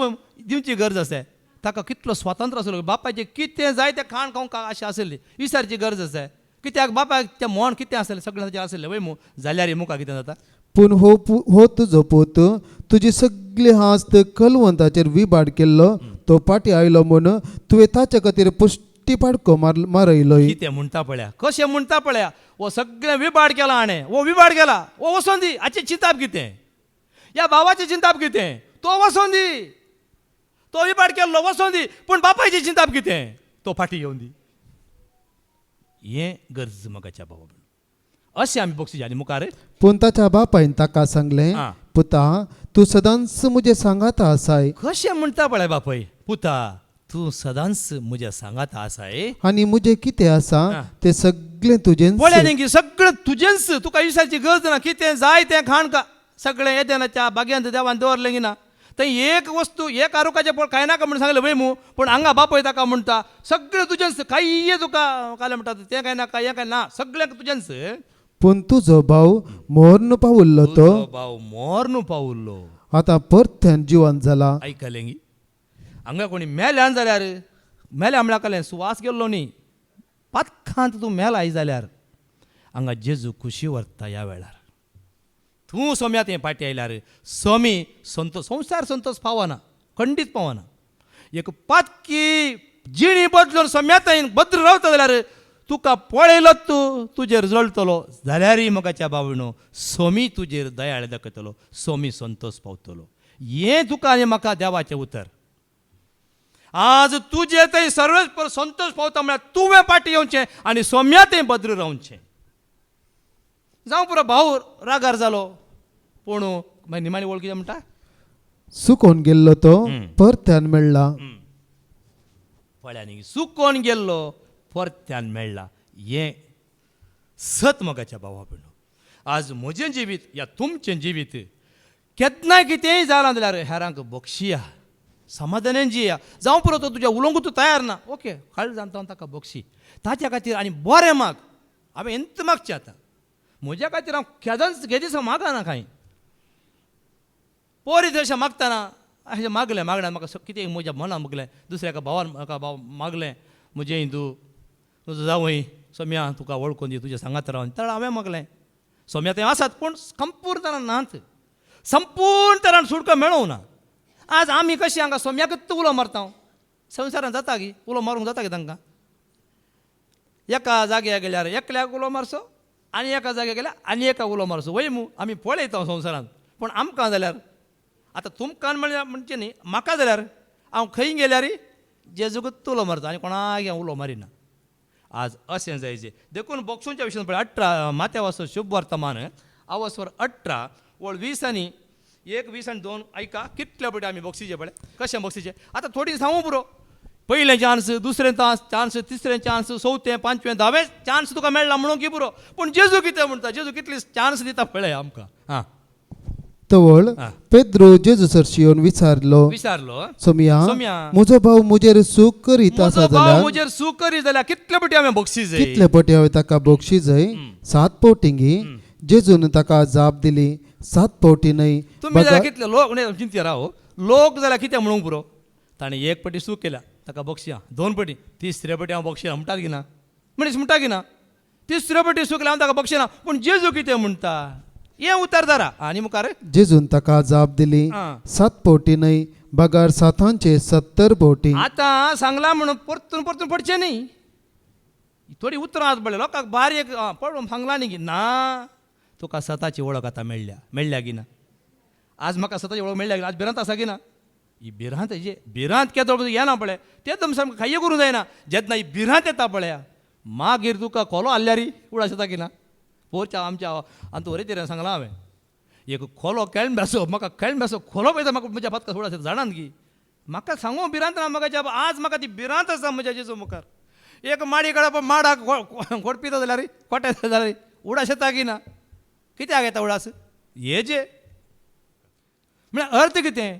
Speaker 1: दिवची गरज आसा. ताका कितलो स्वातंत्र्य आसलो बापायचें कितें जाय तें खाण खावंक अशें आसलें विचारची गरज आसा. कित्याक बापायक तें मोन कितें आसलें सगळें ताचें आसलें वय मू जाल्यार मुखार कितें जाता.
Speaker 2: पूण हो तुजो पूत तुजी सगळी हास्त कलवंताचेर विबाड केल्लो तो फाटी आयलो म्हूण तुवें ताचे खातीर पुश्टी पाडको मारयलोय.
Speaker 1: कितें म्हणटा पळया कशें म्हणटा पळया. वो सगळें विबाड केला हाणें वो विबाड केला वो वचोन दी हाची चिंताप कितें. ह्या भावाची चिंताप कितें तो वचोन दी. तो विबाड केल्लो वचोन दी पूण बापायची चिंताप कितें तो फाटी येवन दी. हें गरज मगाच्या भावा अशें आमी बक्षीस आनी मुखार.
Speaker 2: पूण ताच्या बापायन ताका सांगलें
Speaker 1: आं.
Speaker 2: पुता तूं सदांच म्हजे सांगात आसाय
Speaker 1: कशें म्हणटा पळय बापय. पुता तूं सदांच म्हज्या सांगात आसाय
Speaker 2: आनी म्हजें कितें आसा
Speaker 1: आं.
Speaker 2: तें सगळें तुजें
Speaker 1: पळय न्ही की सगळें तुजेंच तुका विचारची गरज ना. कितें जाय तें खाण का सगळें येते ना त्या बाग्यांत देवान दवरलें की ना. थंय एक वस्तू एक आरोग्याचें पळ कांय नाका म्हण सांगलें वय मू पूण हांगा बापय ताका म्हणटा सगळें तुजेंच काही तुका काले म्हणटा तें कांय नाका हें कांय ना सगळें तुजेंच.
Speaker 2: पूण तुजो भाव मोर्न पावुल्लो तो
Speaker 1: तुजो भाव मोर्न पावुल्लो
Speaker 2: आतां परत्यान जिवंत जाला.
Speaker 1: आयकलें गी हांगा कोणी मेल्यान जाल्यार मेल्या म्हळ्यार कळ्ळें सुवास गेल्लो न्ही पातखांत तूं मेलाय जाल्यार हांगा जेजू खुशी व्हरता ह्या वेळार. तूं सोम्यात हें पाटी आयल्यार सोमी संतोष संवसार संतोष पावना खंडीत पावना. एक पातकी जिणी बदलून सोम्यात भद्र रावता जाल्यार तुका पळयलो तूं तुजेर जळटलो जाल्यारय मगाच्या बावणो सोमी तुजेर दयाळ दाखयतलो सोमी संतोष पावतलो. हें तुका आनी म्हाका देवाचें उतर. आज तुजे थंय सर्व संतोष पावता म्हळ्यार तुवें पाटी येवचें आनी सोम्यात भद्र रावचें. जावं पुरो भाव रागार जालो पूण मागीर निमाणी वळ कितें म्हणटा
Speaker 2: सुकोन गेल्लो तो परत्यान मेळ्ळा.
Speaker 1: पळया न्ही सुकोन गेल्लो परत्यान मेळ्ळा. हें सत मोगाच्या भावा भयणो. आज म्हजें जिवीत या तुमचें जिवीत केन्नाय कितेंय जालां जाल्यार हेरांक बक्षिया समाधानान जिया. जावं पुरो तो तुज्या उलोवंक तूं तयार ना ओके काळ जावन ताका बक्षी ताच्या खातीर आनी बरें माग. हांवें एंत मागचें आतां म्हज्या खातीर हांव केदीस मागना कांय पोरी तशें मागतना अशें मागलें मागण्यात म्हाका कितें म्हज्या मनान मागलें दुसऱ्या एका भावान म्हाका भाव मागलें म्हजें हिंदू तुजो जावय सोम्या तुका वळखून दी तुज्या सांगात रावन तर हांवें मागलें. सोम्या थंय आसात पूण संपूर्ण तरान नात संपूर्ण तरान सुडको मेळोंक ना. आज आमी कशीं हांगा सोम्याकच उलो मारता संवसारान जाता गी उलो मारूंक जाता गी तांकां. एका जाग्यार गेल्यार एकल्याक उलो मारचो आनी एका जाग्यार गेल्यार आनी एका उलो मारचो वय मू आमी पळयता संवसारांत. पूण आमकां जाल्यार आतां तुमकां म्हळ्यार म्हणचें न्ही म्हाका जाल्यार हांव खंय गेल्यार जेजूकच उलो मारता आनी कोणाक हांव उलो मारिना. आज अशें जायचें देखून बक्षूंच्या विशयान पळय 18 माथ्या वाचो शुभ वर्तमान अवस्वर 18 वळ 20 आनी 1 20 आनी 2 आयका कितले पटी आमी बक्षीचे पळय कशें बक्षीचे. आतां थोडी सांगू पुरो पयलें चान्स दुसरें चान्स तिसरें चान्स चवथें पांचवें 10वें चान्स तुका मेळ्ळा म्हणून की पुरो. पूण जेजू कितें म्हणटा जेजू कितली चान्स दिता पळय आमकां. हां
Speaker 2: तवळ पेद्रो जेजू सरशी येवन विचारलो सोम्या म्हजो भाव म्हजेर सूख करीत आसा जाल्यार
Speaker 1: म्हजेर सूख करी जाल्यार कितले पटी हांवें बक्षीस जाय
Speaker 2: कितले पटी हांवें ताका बक्षीस जाय 7 पावटींगी. जेजून ताका जाप दिली 7 पावटी न्हय.
Speaker 1: तुमी जाल्यार कितले लोक चिंती राव लोक जाल्यार कितें म्हणूंक पुरो. ताणें 1 पटी सूख केल्या ताका बक्षी 2 पटी तिसरे पटी हांव बक्षी म्हणटा की ना मनीस म्हणटा की ना तिसरे पटी सूख केल्या हांव ताका बक्षी ना. पूण जेजू कितें म्हणटा हें उतर दारा आनी मुखार
Speaker 2: जेजून ताका जाप दिली 7 पावटी न्हय बगार 7चे 70 पावटी.
Speaker 1: आतां सांगला म्हणून परतून परतून पडचें न्ही थोडी उतरां आस पडले लोकांक बारीक पळोवन सांगला न्ही की ना तुका 7ची वळख आतां मेळ्ळ्या की ना. आज म्हाका 7ची वळख मेळ्ळ्या की आज भिरांत आसा की ना. ही भिरांत हेजे भिरांत केदो येना पळय तें तुमकां सामकें खाय करूंक जायना. जेन्ना ही भिरांत येता पळया मागीर तुका खोलो आसल्यार उडास येता की ना. पोरच्या आमच्या अंतवरेचेर सांगलां हांवें एक खोलो खेळून बेसो म्हाका खेळून बेसो खोलो पळयता म्हाका म्हज्या पातका उडास येता जाणान की म्हाका सांगू भिरांत ना म्हाका आज म्हाका ती भिरांत आसा म्हज्या जेजू मुखार. एक माडी काडप माडाक खोडपी जाल्यार खोटे जाल्यार उडास येता की ना कित्याक येता उडास हेजे म्हळ्यार अर्थ कितें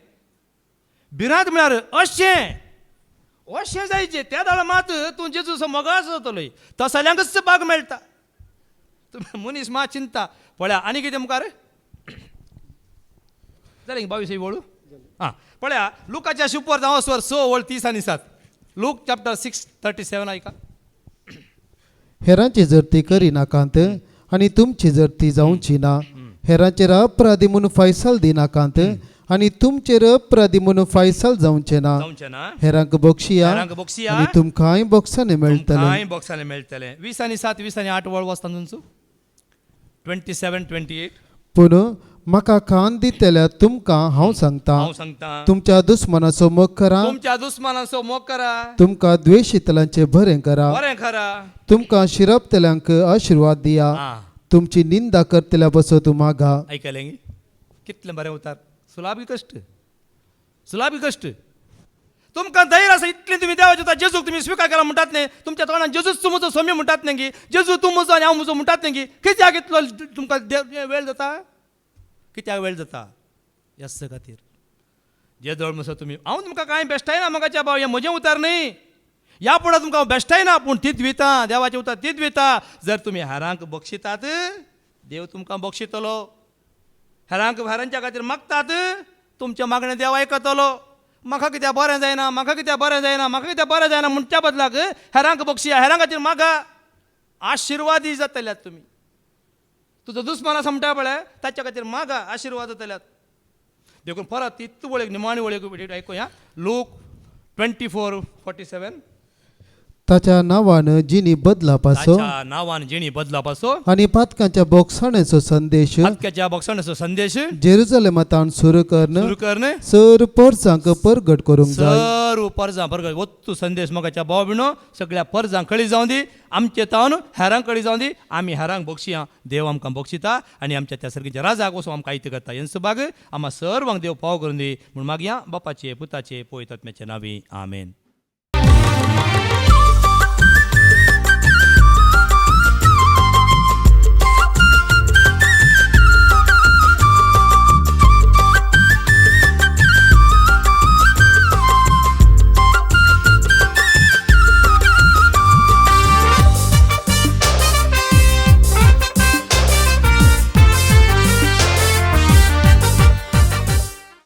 Speaker 1: भिरांत म्हळ्यार अशें जायचें त्या दाळ मात तूं जेजूचो मोगाळ जातलोय तसल्यांकच भाग मेळटा मनीस मा चिंता पळया आनी कितें मुखार जालें 22 वळू आं पळया लुकाच्या शिपर जावं स्वर 6 वळ 30 आनी 7 लूक चॅप्टर 6:37 ऐका
Speaker 2: हेरांची जर करिनाकांत आणि तुमची जर जावची ना हेरांचेर अपराधी म्हणून फायसाल दिनाकांत आणि तुमचेर अपराधी म्हणून फायसाल जावचे ना हेरांक बक्षिया आणि तुमकांय बॉक्साने मेळटले
Speaker 1: बॉक्साने मेळटले 20 आनी 7 20 आनी 8 वळ वचता तुमचो 27-28
Speaker 2: पूण म्हाका कान दितल्या तुमकां हांव सांगता तुमच्या दुस्मनाचो मोग करा
Speaker 1: तुमच्या दुस्मनाचो मोग करा
Speaker 2: तुमकां द्वेषितल्यांचे बरें करा तुमकां शिरपतल्यांक आशिर्वाद दिया तुमची निंदा करतल्या बसो तूं मागा
Speaker 1: ऐकलें कितलें बरें उतार सुलाभी कश्ट तुमकां धैर्य आसा इतलें तुमी देवाचे जेजूक तुमी स्विकार केला म्हणटात न्ही तुमच्या तोंडान जेजूच तूं म्हजो सोम्य म्हणटात न्ही जेजू तूं म्हजो आनी हांव म्हजो म्हणटात न्ही कित्याक इतलो तुमकां वेळ जाता कित्याक वेळ जाता यस्स खातीर जे जवळ म्हसो तुमी हांव तुमकां कांय बेश्टायना म्हाका बाव हें म्हजें उतार न्ही ह्या फुडें तुमकां हांव बेश्टायना पूण तीच विता देवाचें उतार तीच विता जर तुमी हेरांक बक्षितात देव तुमकां बक्षितलो हेरांच्या खातीर मागतात तुमचें मागणें देव आयकतलो म्हाका कित्याक बरें जायना म्हाका कित्याक बरें जायना म्हाका कित्याक बरें जायना म्हणच्या बदलाक हेरांक बक्षिया हेरां खातीर मागा आशिर्वादी जातल्यात तुमी तुजो दुस्मान आसा म्हणटा पळय ताच्या खातीर मागा आशिर्वाद जातल्यात देखून परत इतू वळेक निमाणी वळेक आयकुया लूक 24:47
Speaker 2: ताच्या नांवान जिणी बदला पासो
Speaker 1: नांवान जिणी बदला पासो
Speaker 2: आनी पातकांच्या बोक्साणेचो संदेश
Speaker 1: पातकाच्या बोक्साणेचो संदेश
Speaker 2: जेरुसलेमांत सुरू करन सर परजांक परगट करूंक जाय
Speaker 1: सर्व परजां परगट वत्तू संदेश मोगाच्या भाव भयणो सगळ्या परजांक कळी जावं दी आमचे तावन हेरांक कळी जावं दी आमी हेरांक बक्षिया देव आमकां बक्षिता आनी आमच्या त्या सर्गीच्या राजाक वचून आमकां आयत करता हेंच बाग आम्हा सर्वांक देव पाव करून दी म्हूण मागया बापाचे पुताचे पवित्र आत्म्याचे नांवी आमेन.